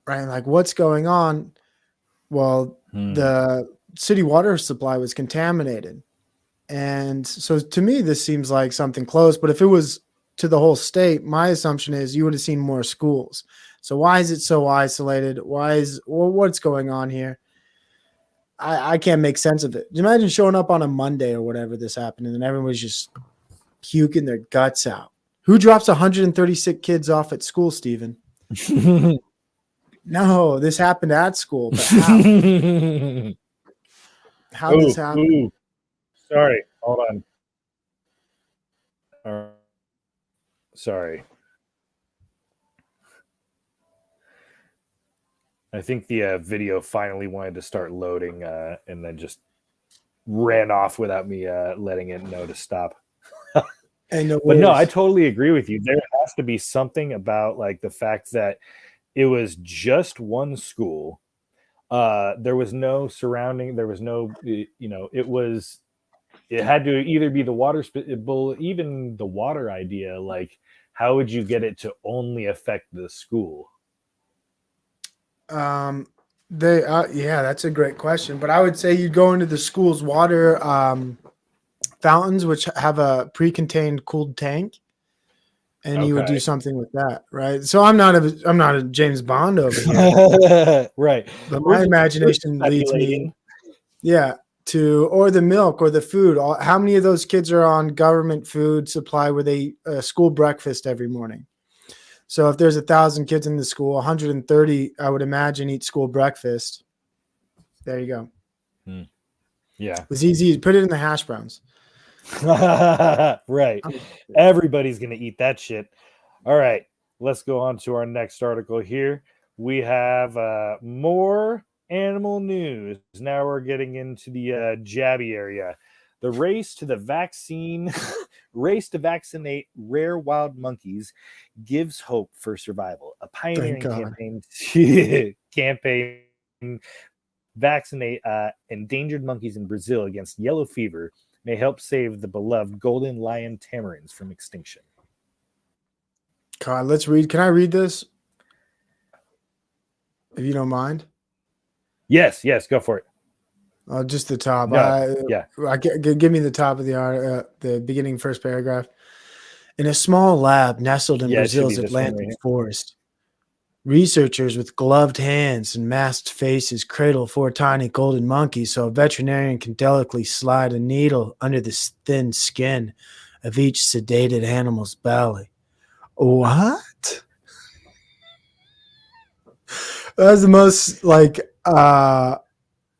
Right? Like, what's going on? Well, the city water supply was contaminated. And so to me, this seems like something close, but if it was to the whole state, my assumption is you would have seen more schools. So why is it so isolated? What's going on here? I can't make sense of it. Imagine showing up on a Monday or whatever this happened, and then everyone's just puking their guts out. Who drops 130 sick kids off at school, Steven? No, this happened at school. But how? How this happened? Sorry, hold on. Sorry. I think the video finally wanted to start loading and then just ran off without me letting it know to stop. But no, I totally agree with you. There has to be something about like the fact that it was just one school. There was no surrounding. There was no, it had to either be the water, even the water idea. Like, how would you get it to only affect the school? Yeah, that's a great question. But I would say you'd go into the school's water fountains, which have a pre-contained cooled tank, and you would do something with that, right? So I'm not a James Bond over here, right? But my imagination leads me, or the milk or the food. How many of those kids are on government food supply where they school breakfast every morning? So if there's 1,000 kids in the school, 130, I would imagine, eat school breakfast. There you go. Yeah. It's easy. Put it in the hash browns. Right. Everybody's going to eat that shit. All right. Let's go on to our next article here. We have more animal news. Now we're getting into the jabby area. The race to vaccinate rare wild monkeys gives hope for survival. A pioneering campaign vaccinate endangered monkeys in Brazil against yellow fever may help save the beloved golden lion tamarins from extinction. God, let's read. Can I read this? If you don't mind. Yes, go for it. Just the top. Give me the top of the beginning first paragraph. In a small lab nestled in Brazil's Atlantic forest, researchers with gloved hands and masked faces cradle 4 tiny golden monkeys so a veterinarian can delicately slide a needle under the thin skin. of each sedated animal's belly. What? That's the most like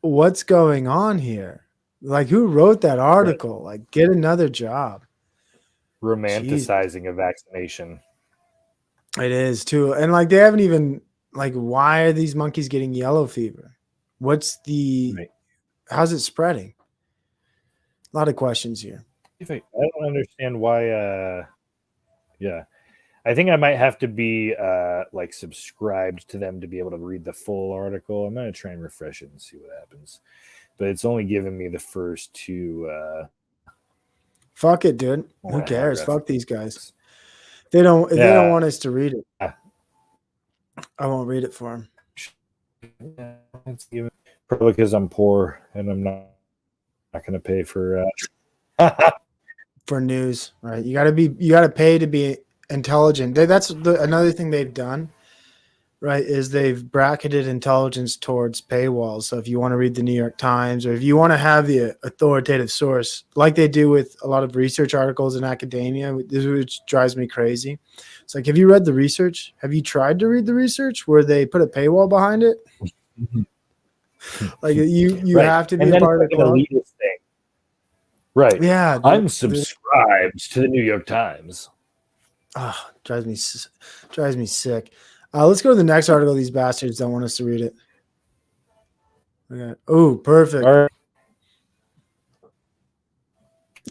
what's going on here? Like, who wrote that article? Like, get another job. Romanticizing a vaccination. It is too. And like, they haven't even like, why are these monkeys getting yellow fever? What's the how's it spreading? A lot of questions here. I don't understand why yeah. I think I might have to be like subscribed to them to be able to read the full article. I'm gonna try and refresh it and see what happens. But it's only giving me the first two. Fuck it, dude. Who cares? Fuck these guys. They don't. If they don't want us to read it, I won't read it for them. Probably because I'm poor and I'm not going to pay for for news, right? You got to pay to be intelligent. That's another thing they've done, right? Is they've bracketed intelligence towards paywalls. So if you want to read the New York Times, or if you want to have the authoritative source, like they do with a lot of research articles in academia, which drives me crazy. It's like, have you read the research? Have you tried to read the research where they put a paywall behind it? Like, you have to be a part of the club. Thing. Right. Yeah. I'm subscribed to the New York Times. Oh, drives me sick. Let's go to the next article. These bastards don't want us to read it. Okay. Oh, perfect. All right.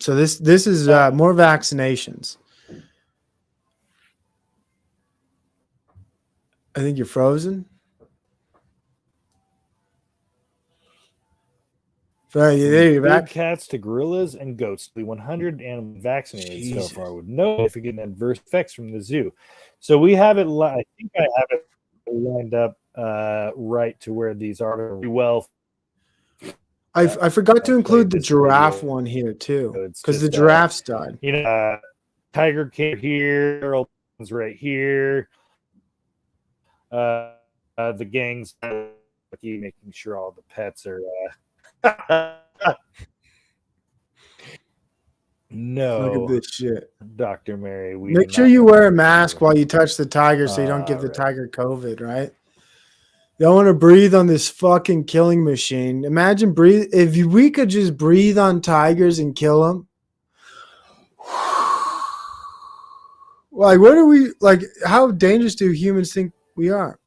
So this is more vaccinations. I think you're frozen. There you're back. Cats to gorillas and goats. 100 animals vaccinated so far with no significant adverse effects from the zoo. So we have it. I think I have it lined up right to where these are well. I forgot to include the giraffe one here too, because the giraffes died. You know, tiger king here, one's right here. The gang's making sure all the pets are. No. Look at this shit. Dr. Mary. Make sure you wear a mask while you touch the tiger so you don't give the tiger COVID, right? You don't want to breathe on this fucking killing machine. Imagine if we could just breathe on tigers and kill them. Like, what are we, like, how dangerous do humans think we are?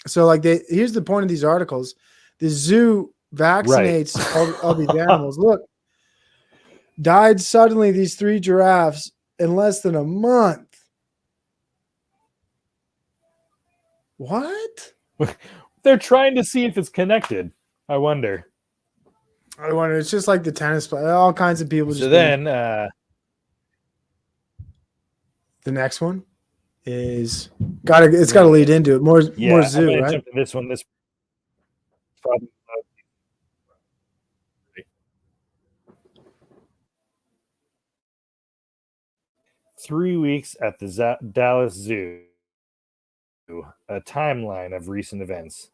So, like, here's the point of these articles. The zoo vaccinates all these animals. Look, died suddenly, these 3 giraffes in less than a month. What? They're trying to see if it's connected. I wonder. It's just like the tennis player. All kinds of people. So then, the next one is it's got to lead into it. More zoo, right? This one. This probably. 3 weeks at the Dallas Zoo. A timeline of recent events.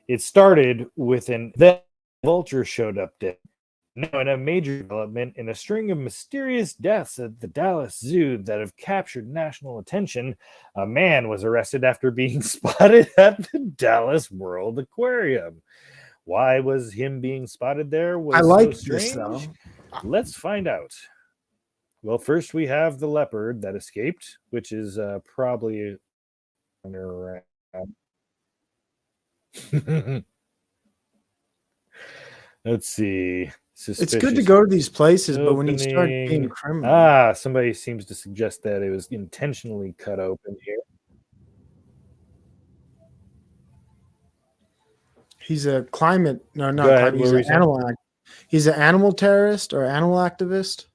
It started with the vulture showed up dead. Now, in a major development in a string of mysterious deaths at the Dallas Zoo that have captured national attention, a man was arrested after being spotted at the Dallas World Aquarium. Why was him being spotted there? I like this, though. Let's find out. Well, first we have the leopard that escaped, which is probably around. Let's see. It's good to go to these places, but when you start being criminal. Somebody seems to suggest that it was intentionally cut open here. He's a climate. No, not climate. He's an animal. He's an animal terrorist or animal activist.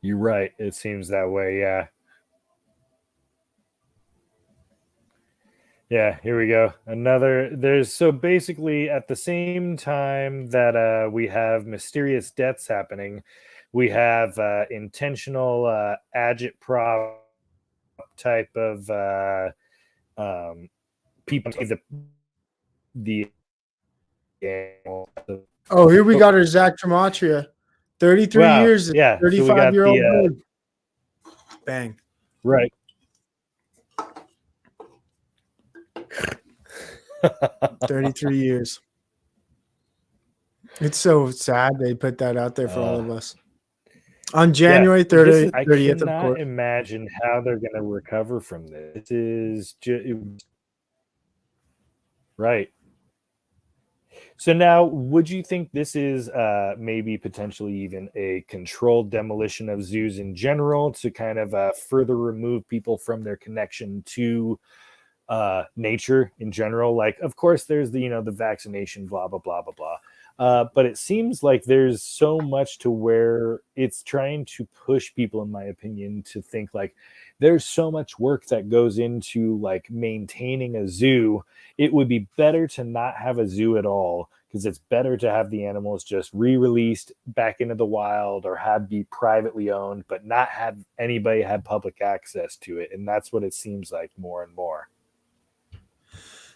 You're right. It seems that way. Yeah. Yeah, here we go. So basically at the same time that we have mysterious deaths happening, we have intentional agitprop type of people the Oh, here we got our Zach Trematria. 33 Wow. years, Yeah. So we got 35-year-old the bird. Bang. right. 33 years. It's so sad they put that out there for all of us. On January 30th, I 30th, of cannot course. imagine how they're going to recover from this. This is just right. So now, would you think this is maybe potentially even a controlled demolition of zoos in general to kind of further remove people from their connection to nature in general? Like, of course, there's the the vaccination, blah blah blah blah blah. But it seems like there's so much to where it's trying to push people, in my opinion, to think like there's so much work that goes into like maintaining a zoo. It would be better to not have a zoo at all because it's better to have the animals just re-released back into the wild or have be privately owned, but not have anybody have public access to it. And that's what it seems like more and more.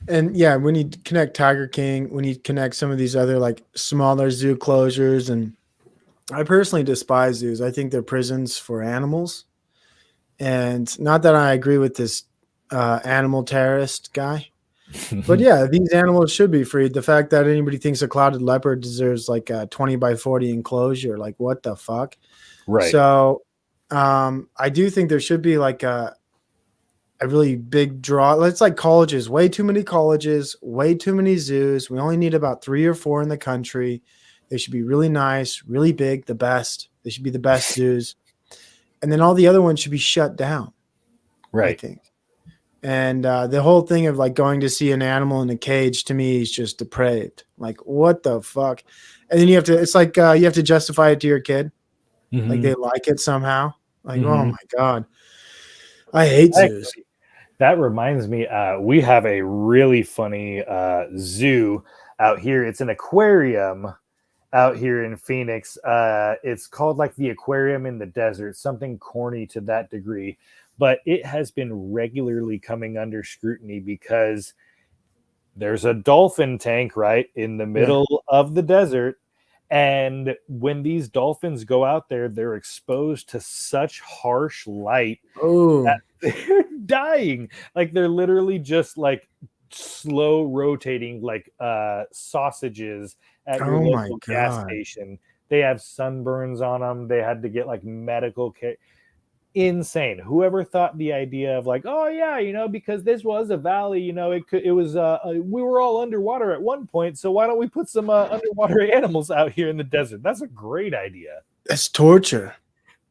And yeah, we need to connect Tiger King. We need to connect some of these other like smaller zoo closures. And I personally despise zoos. I think they're prisons for animals. And not that I agree with this animal terrorist guy, but yeah, these animals should be freed. The fact that anybody thinks a clouded leopard deserves like a 20 by 40 enclosure, like what the fuck? Right. So I do think there should be like a really big draw. It's like colleges, way too many colleges, way too many zoos. We only need about 3 or 4 in the country. They should be really nice, really big, the best. They should be the best zoos. And then all the other ones should be shut down, I think. And the whole thing of like going to see an animal in a cage to me is just depraved. Like, what the fuck? And then you have to, it's like you have to justify it to your kid. Like they like it somehow. Like, oh my God. I hate zoos. Actually, that reminds me, we have a really funny zoo out here. It's an aquarium out here in Phoenix. It's called like the Aquarium in the Desert, something corny to that degree. But it has been regularly coming under scrutiny because there's a dolphin tank right in the middle of the desert. And when these dolphins go out there, they're exposed to such harsh light that they're dying. Like they're literally just like slow rotating like sausages at your local gas station. They have sunburns on them. They had to get like medical care. Insane. Whoever thought the idea of like, oh yeah, because this was a valley, it was we were all underwater at one point, so why don't we put some underwater animals out here in the desert? That's a great idea. That's torture.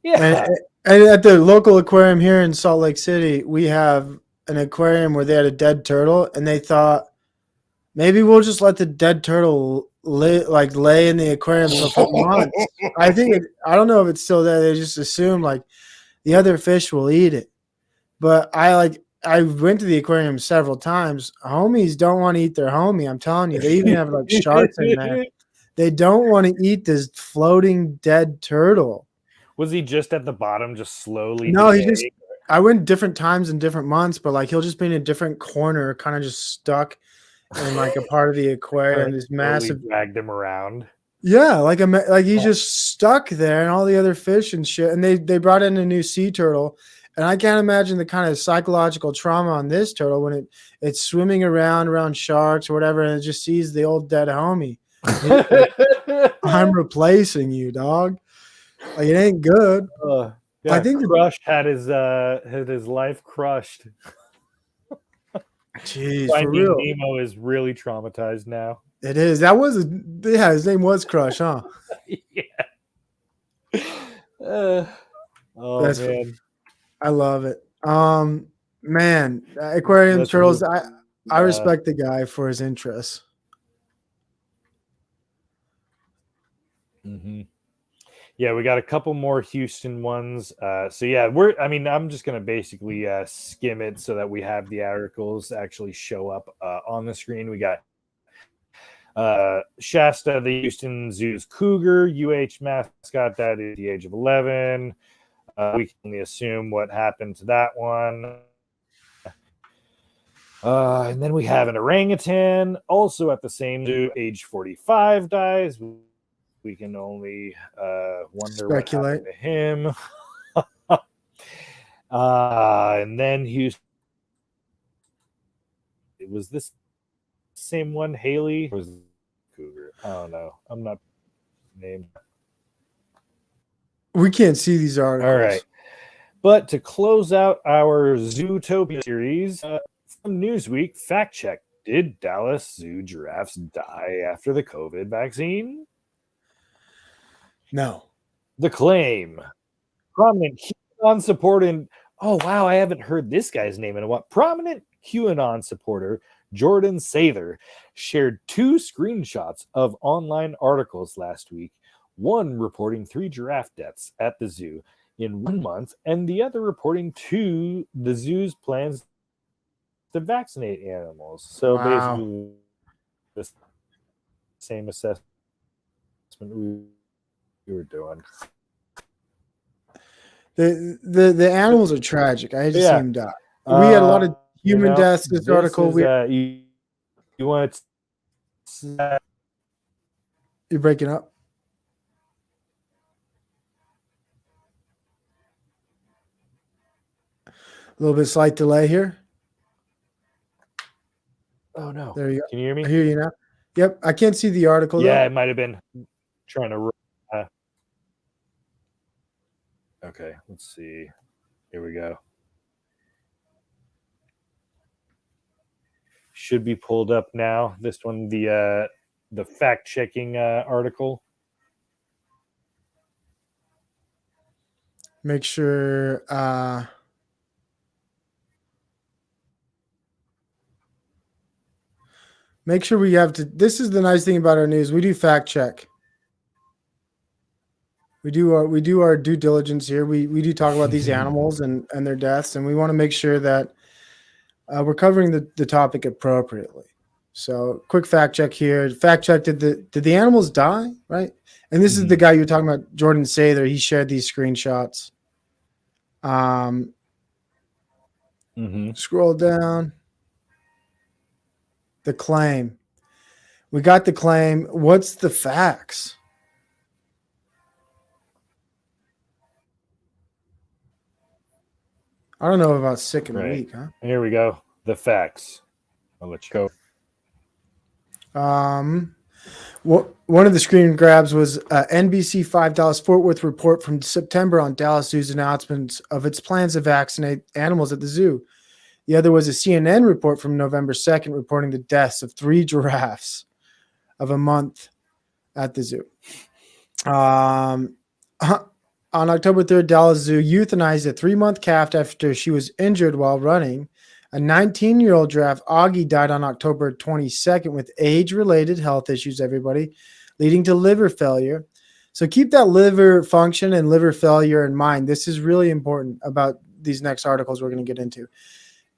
Yeah. And at the local aquarium here in Salt Lake City, we have an aquarium where they had a dead turtle, and they thought maybe we'll just let the dead turtle lay in the aquarium for a couple months. I don't know if it's still there. They just assume like the other fish will eat it. But I went to the aquarium several times. Homies don't want to eat their homie. I'm telling you, they even have like sharks in there. They don't want to eat this floating dead turtle. Was he just at the bottom, just slowly? No, I went different times in different months, but like he'll just be in a different corner, kind of just stuck in like a part of the aquarium. This massive dragged him around. Yeah, like he's just stuck there, and all the other fish and shit. And they brought in a new sea turtle, and I can't imagine the kind of psychological trauma on this turtle when it's swimming around sharks or whatever, and it just sees the old dead homie. Like, I'm replacing you, dog. Like it ain't good. I think Crush had his life crushed. Jeez, Finding for real. Nemo is really traumatized now. It is. His name was Crush, huh? Yeah. Man. I love it. Man, aquarium turtles. I respect the guy for his interests. Mm-hmm. Yeah, we got a couple more Houston ones. So yeah, I'm just gonna basically skim it so that we have the articles actually show up on the screen. We got Shasta, the Houston Zoo's cougar, mascot that is the age of 11. We can only assume what happened to that one. And then we have an orangutan, also at the same zoo, age 45, dies. We can only wonder what happened to him. And then it was this same one, Haley? Or was it cougar? I don't know. I'm not named. We can't see these articles. All right. But to close out our Zootopia series, from Newsweek, fact check. Did Dallas Zoo giraffes die after the COVID vaccine? No. The claim. Prominent QAnon supporter. Oh, wow. I haven't heard this guy's name in a while. Prominent QAnon supporter Jordan Sather shared 2 screenshots of online articles last week, one reporting 3 giraffe deaths at the zoo in 1 month, and the other reporting the zoo's plans to vaccinate animals. So basically, the same assessment we were doing. The animals are tragic. I just see them die. We had a lot of human deaths. This article. You want to? You're breaking up. A little bit slight delay here. Oh no! There you go. Can you hear me? I hear you now. Yep, I can't see the article. Yeah, though. it might have been trying to. Okay, let's see. Here we go. Should be pulled up now. This one, the fact checking article. Make sure. Make sure we have to. This is the nice thing about our news. We do fact check. We do our due diligence here. We do talk about these animals and their deaths, and we want to make sure that we're covering the topic appropriately. So, quick fact check here. Fact check: did the animals die? Right, and this is the guy you're talking about, Jordan Sather. He shared these screenshots. Scroll down. The claim. We got the claim. What's the facts? I don't know about sick and weak, huh? Here we go. The facts. I'll let you go. One of the screen grabs was NBC 5 Dallas Fort Worth report from September on Dallas Zoo's announcements of its plans to vaccinate animals at the zoo. The other was a CNN report from November 2nd reporting the deaths of 3 giraffes of a month at the zoo. On October 3rd, Dallas Zoo euthanized a 3-month calf after she was injured while running. A 19-year-old giraffe, Augie, died on October 22nd with age-related health issues, everybody, leading to liver failure. So keep that liver function and liver failure in mind. This is really important about these next articles we're going to get into.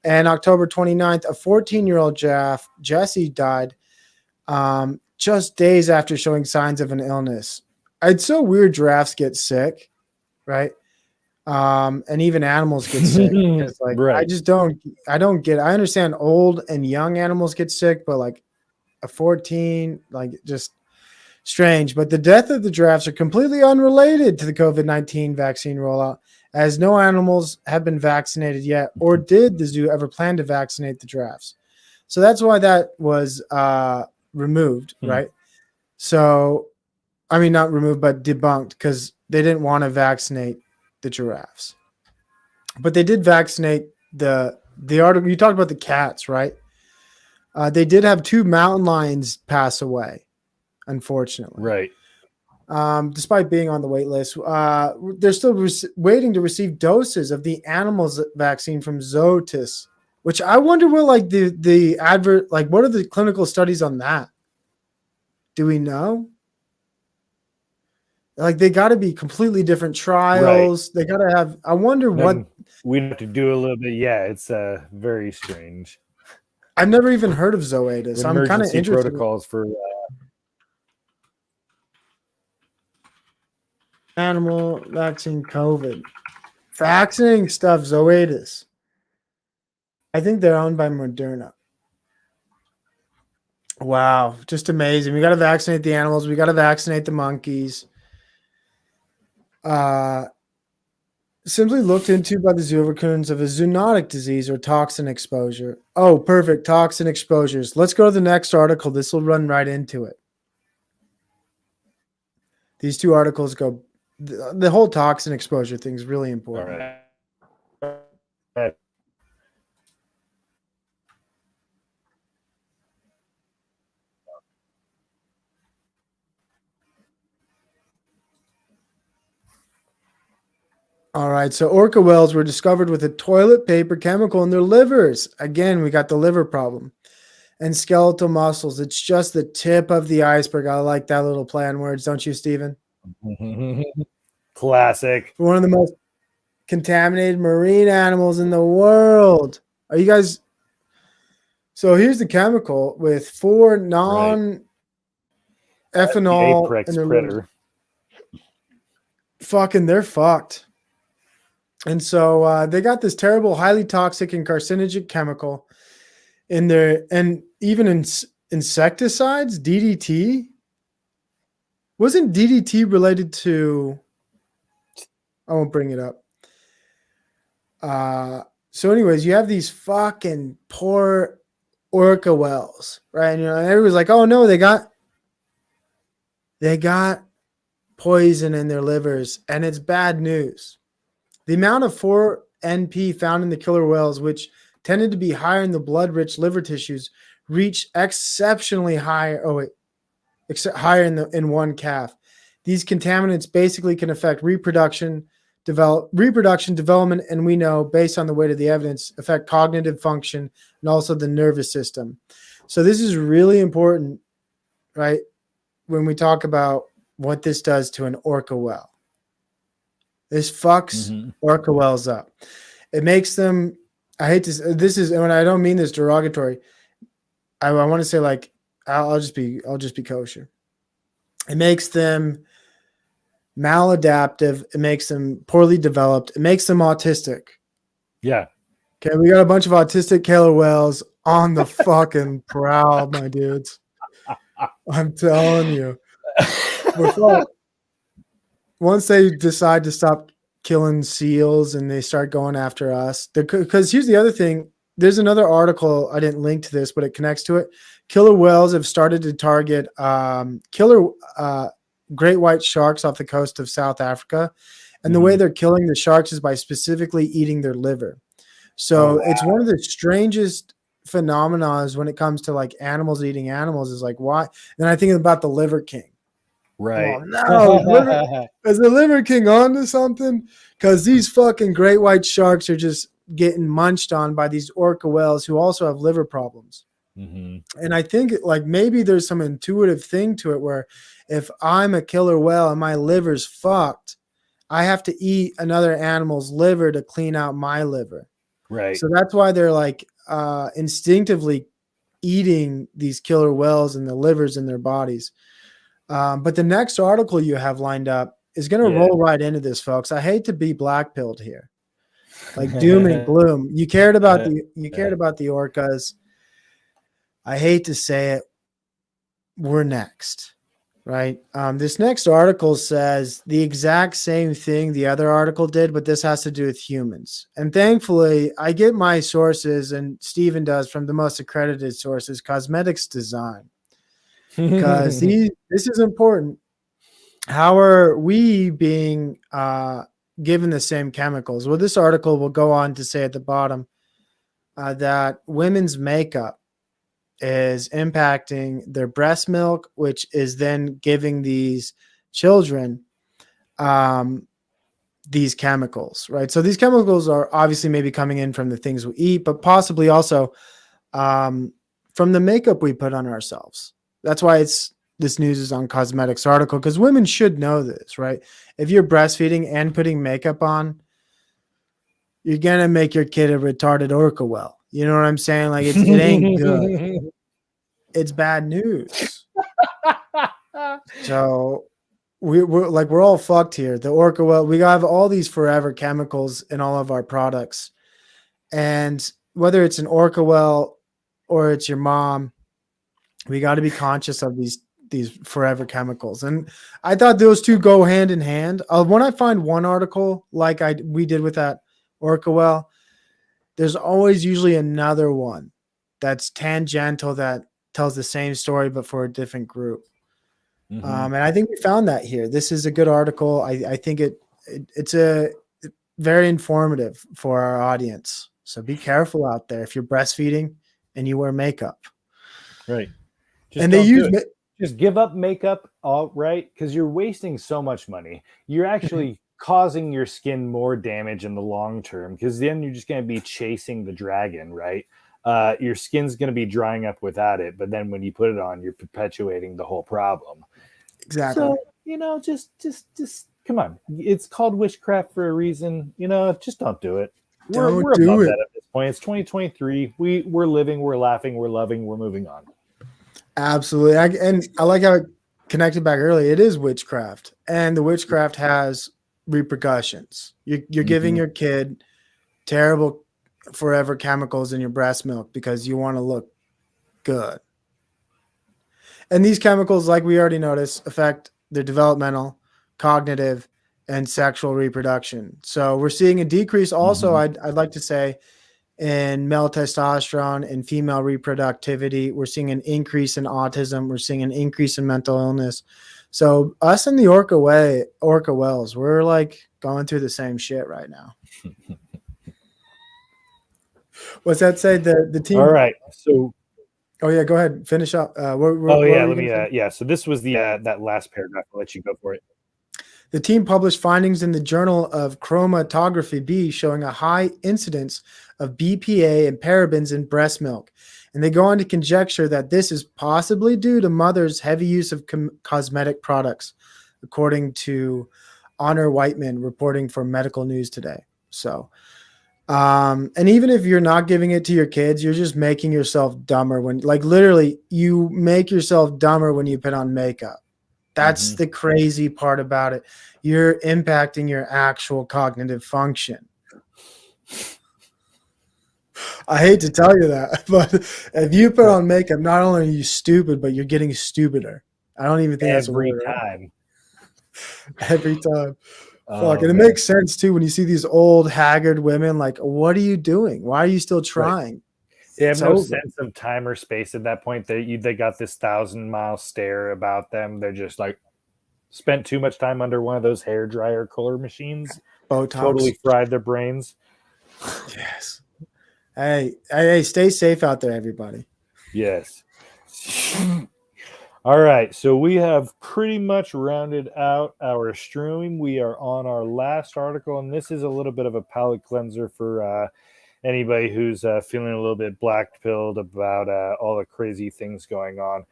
And October 29th, a 14-year-old giraffe, Jessie, died just days after showing signs of an illness. It's so weird giraffes get sick, right? And even animals get sick. Like, right. I don't get it. I understand old and young animals get sick, but like a 14, like just strange. But the death of the giraffes are completely unrelated to the COVID-19 vaccine rollout, as no animals have been vaccinated yet, or did the zoo ever plan to vaccinate the giraffes. So that's why that was removed, right? So, I mean, not removed, but debunked, because they didn't want to vaccinate the giraffes. But they did vaccinate the article. You talked about the cats, right? They did have 2 mountain lions pass away, unfortunately. Right. Despite being on the wait list, they're still waiting to receive doses of the animals vaccine from Zoetis, which I wonder what, like, the advert, like, what are the clinical studies on that? Do we know? Like, they got to be completely different trials. Right. They got to have. I wonder what we'd have to do a little bit. Yeah, it's very strange. I've never even heard of Zoetis. I'm kind of interested. Protocols for animal vaccine COVID. Vaccinating stuff, Zoetis. I think they're owned by Moderna. Wow, just amazing. We got to vaccinate the animals. We got to vaccinate the monkeys. Simply looked into by the zoo raccoons of a zoonotic disease or toxin exposure. Oh, perfect. Toxin exposures. Let's go to the next article. This will run right into it. These two articles go, the whole toxin exposure thing is really important. All right. All right, so orca whales were discovered with a toilet paper chemical in their livers. Again, we got the liver problem. And skeletal muscles. It's just the tip of the iceberg. I like that little play on words, don't you, Steven? Classic. One of the most contaminated marine animals in the world. Are you guys? So here's the chemical with 4 non-ethanol Apex in their predator. livers. Fucking, they're fucked. And so they got this terrible, highly toxic and carcinogenic chemical in there, and even in insecticides, DDT. Wasn't DDT related to? I won't bring it up. So, anyways, you have these fucking poor orca whales, right? And, and everybody's like, "Oh no, they got poison in their livers, and it's bad news." The amount of 4-NP found in the killer whales, which tended to be higher in the blood-rich liver tissues, reached exceptionally high. Higher in one calf. These contaminants basically can affect reproduction, development, and we know, based on the weight of the evidence, affect cognitive function and also the nervous system. So this is really important, right? When we talk about what this does to an orca whale. This fucks orca whales up. It makes them, I hate to say, this is, and I don't mean this derogatory. I want to say, like, I'll just be kosher. It makes them maladaptive. It makes them poorly developed. It makes them autistic. Yeah. Okay, we got a bunch of autistic killer whales on the fucking prowl, my dudes. I'm telling you. Once they decide to stop killing seals and they start going after us, because here's the other thing. There's another article, I didn't link to this, but it connects to it. Killer whales have started to target killer great white sharks off the coast of South Africa. And the way they're killing the sharks is by specifically eating their liver. So it's one of the strangest phenomena when it comes to like animals eating animals, is like, why? Then I think about the Liver King. Right. Oh, no, is the Liver King on to something? Because these fucking great white sharks are just getting munched on by these orca whales who also have liver problems. And I think like maybe there's some intuitive thing to it where if I'm a killer whale and my liver's fucked, I have to eat another animal's liver to clean out my liver. Right. So that's why they're like instinctively eating these killer whales and the livers in their bodies. But the next article you have lined up is going to roll right into this, folks. I hate to be black-pilled here, like doom and gloom. You cared about the orcas. I hate to say it. We're next, right? This next article says the exact same thing the other article did, but this has to do with humans. And thankfully, I get my sources, and Steven does, from the most accredited sources, Cosmetics Design. Because this is important. How are we being given the same chemicals? Well, this article will go on to say at the bottom that women's makeup is impacting their breast milk, which is then giving these children these chemicals, right? So these chemicals are obviously maybe coming in from the things we eat, but possibly also from the makeup we put on ourselves. That's why this news is on Cosmetics article, because women should know this, right? If you're breastfeeding and putting makeup on, you're gonna make your kid a retarded orca whale. You know what I'm saying? Like it ain't good. It's bad news. So we're all fucked here. The orca whale, we have all these forever chemicals in all of our products, and whether it's an orca whale or it's your mom, we got to be conscious of these forever chemicals. And I thought those two go hand in hand. When I find one article like we did with that orca whale, there's always usually another one that's tangential that tells the same story but for a different group. And I think we found that here. This is a good article. I think it's a very informative for our audience. So be careful out there if you're breastfeeding and you wear makeup. Right. Just And they use just give up makeup, all right, because you're wasting so much money. You're actually causing your skin more damage in the long term, because then you're just going to be chasing the dragon, right? Your skin's going to be drying up without it, but then when you put it on, you're perpetuating the whole problem. Exactly. So, just come on. It's called witchcraft for a reason. Just don't do it. We're above that at this point. It's 2023. We're living, we're laughing, we're loving, we're moving on. Absolutely. And I like how it connected back earlier. It is witchcraft, and the witchcraft has repercussions. You're giving your kid terrible forever chemicals in your breast milk because you want to look good. And these chemicals, like we already noticed, affect their developmental, cognitive, and sexual reproduction. So we're seeing a decrease also, I'd like to say, in male testosterone and female reproductivity. We're seeing an increase in autism. We're seeing an increase in mental illness. So us and the orca whales, we're like going through the same shit right now. What's that say? The team. All right. So. Oh yeah, go ahead. Finish up. So this was the that last paragraph. I'll let you go for it. The team published findings in the Journal of Chromatography B showing a high incidence of BPA and parabens in breast milk. And they go on to conjecture that this is possibly due to mothers' heavy use of cosmetic products, according to Honor Whiteman reporting for Medical News Today. So, and even if you're not giving it to your kids, you're just making yourself dumber literally you make yourself dumber when you put on makeup. That's the crazy part about it. You're impacting your actual cognitive function. I hate to tell you that, but if you put on makeup, not only are you stupid, but you're getting stupider. I don't even think that's a word. Every time. Fuck. And it makes sense too when you see these old haggard women like, what are you doing? Why are you still trying? Right. They have no sense of time or space at that point. They got this 1,000-mile stare about them. They're just like spent too much time under one of those hair dryer color machines. Botox. Totally fried their brains. Yes. Hey, stay safe out there, everybody. Yes. All right. So we have pretty much rounded out our stream. We are on our last article, and this is a little bit of a palate cleanser for anybody who's feeling a little bit black-pilled about all the crazy things going on.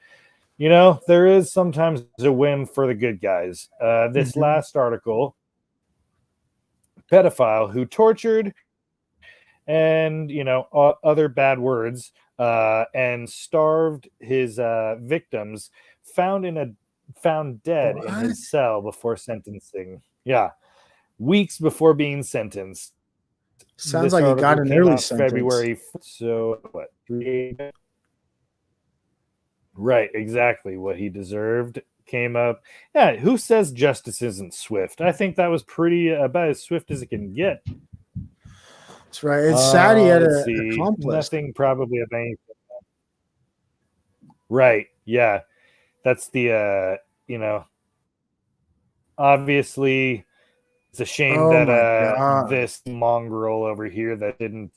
There is sometimes a win for the good guys. This last article, pedophile who tortured and, other bad words and starved his victims, found dead in his cell before sentencing. Yeah. Weeks before being sentenced. Sounds like he got an early sentence. February. So what? 3 days? Right, exactly what he deserved came up. Yeah, who says justice isn't swift? I think that was pretty about as swift as it can get. That's right. It's sad he had an accomplice. Nothing probably of anything. Right. Yeah, that's the obviously. It's a shame that this mongrel over here that didn't.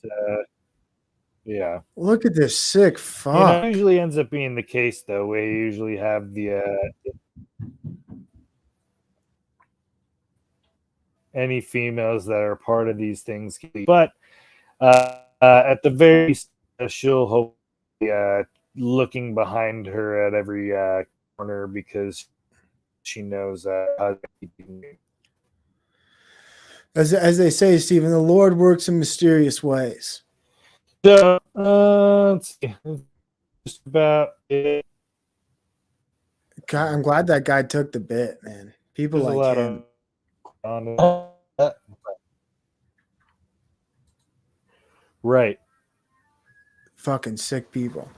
Yeah. Look at this sick fuck. It usually ends up being the case, though. We usually have the any females that are part of these things, but at the very least, she'll hopefully looking behind her at every corner because she knows how to keep it. As they say, Stephen, the Lord works in mysterious ways. So, let's see. Just about it. God, I'm glad that guy took the bit, man. People like him. Right. Fucking sick people.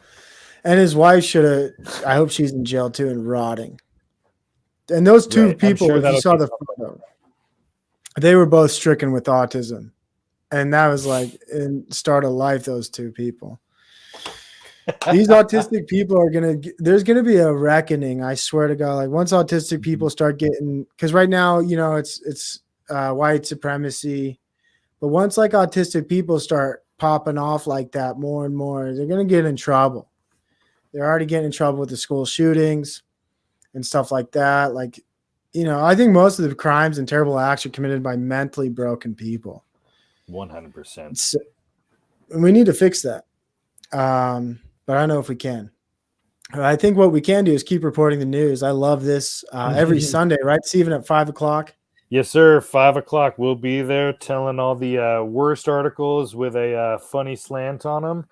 And his wife should have. I hope she's in jail too and rotting. And those two Right. I'm people, sure if you that'll saw be the something. photo, they were both stricken with autism. And that was like in start of life, those two people. These autistic people are there's gonna be a reckoning. I swear to God. Like once autistic people start getting, because right now, you know, it's white supremacy, but once like autistic people start popping off like that more and more, they're gonna get in trouble. They're already getting in trouble with the school shootings and stuff like that. Like, you know, I think most of the crimes and terrible acts are committed by mentally broken people. 100%. So, we need to fix that. But I don't know if we can. I think what we can do is keep reporting the news. I love this every Sunday, right, Stephen, at 5:00? Yes, sir. 5:00. We'll be there telling all the worst articles with a funny slant on them.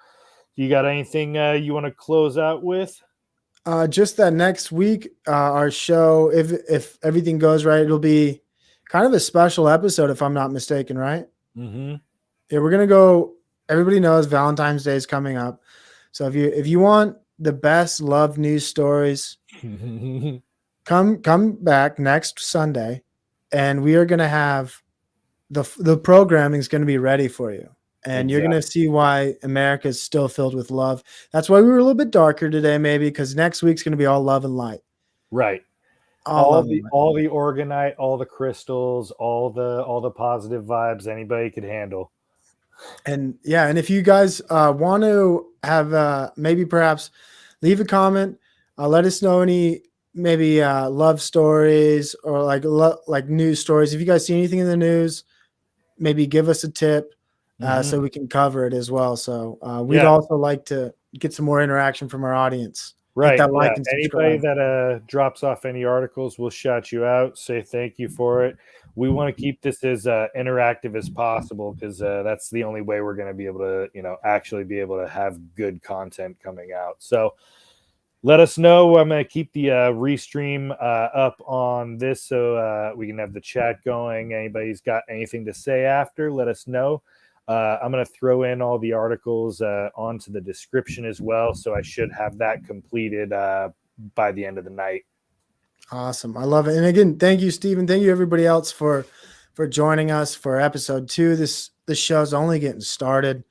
You got anything you want to close out with? Just that next week, our show, if everything goes right, it'll be kind of a special episode, if I'm not mistaken, right? Mm-hmm. Yeah, we're gonna go. Everybody knows Valentine's Day is coming up, so if you want the best love news stories, come back next Sunday, and we are gonna have the programming is gonna be ready for you. And you're going to see why America is still filled with love. That's why we were a little bit darker today, maybe, because next week's going to be all love and light. Right. All the organite, all the crystals, all the positive vibes anybody could handle. And yeah, and if you guys want to have maybe perhaps leave a comment, let us know any maybe love stories or like news stories. If you guys see anything in the news, maybe give us a tip. So we can cover it as well. So we'd also like to get some more interaction from our audience. Right. That like and anybody that drops off any articles, we'll shout you out, say thank you for it. We want to keep this as interactive as possible because that's the only way we're going to be able to, you know, actually be able to have good content coming out. So let us know. I'm going to keep the restream up on this so we can have the chat going. Anybody's got anything to say after, let us know. I'm going to throw in all the articles onto the description as well. So I should have that completed by the end of the night. Awesome. I love it. And again, thank you, Stephen. Thank you, everybody else, for joining us for episode 2. This show's only getting started.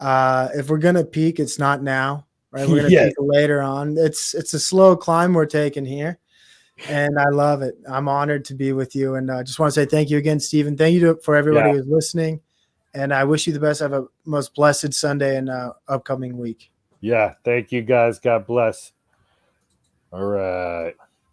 If we're going to peak, it's not now, right? We're going to peak later on. It's a slow climb we're taking here. And I love it. I'm honored to be with you. And I just want to say thank you again, Stephen. Thank you for everybody who's listening. And I wish you the best. Have a most blessed Sunday and upcoming week. Yeah. Thank you, guys. God bless. All right.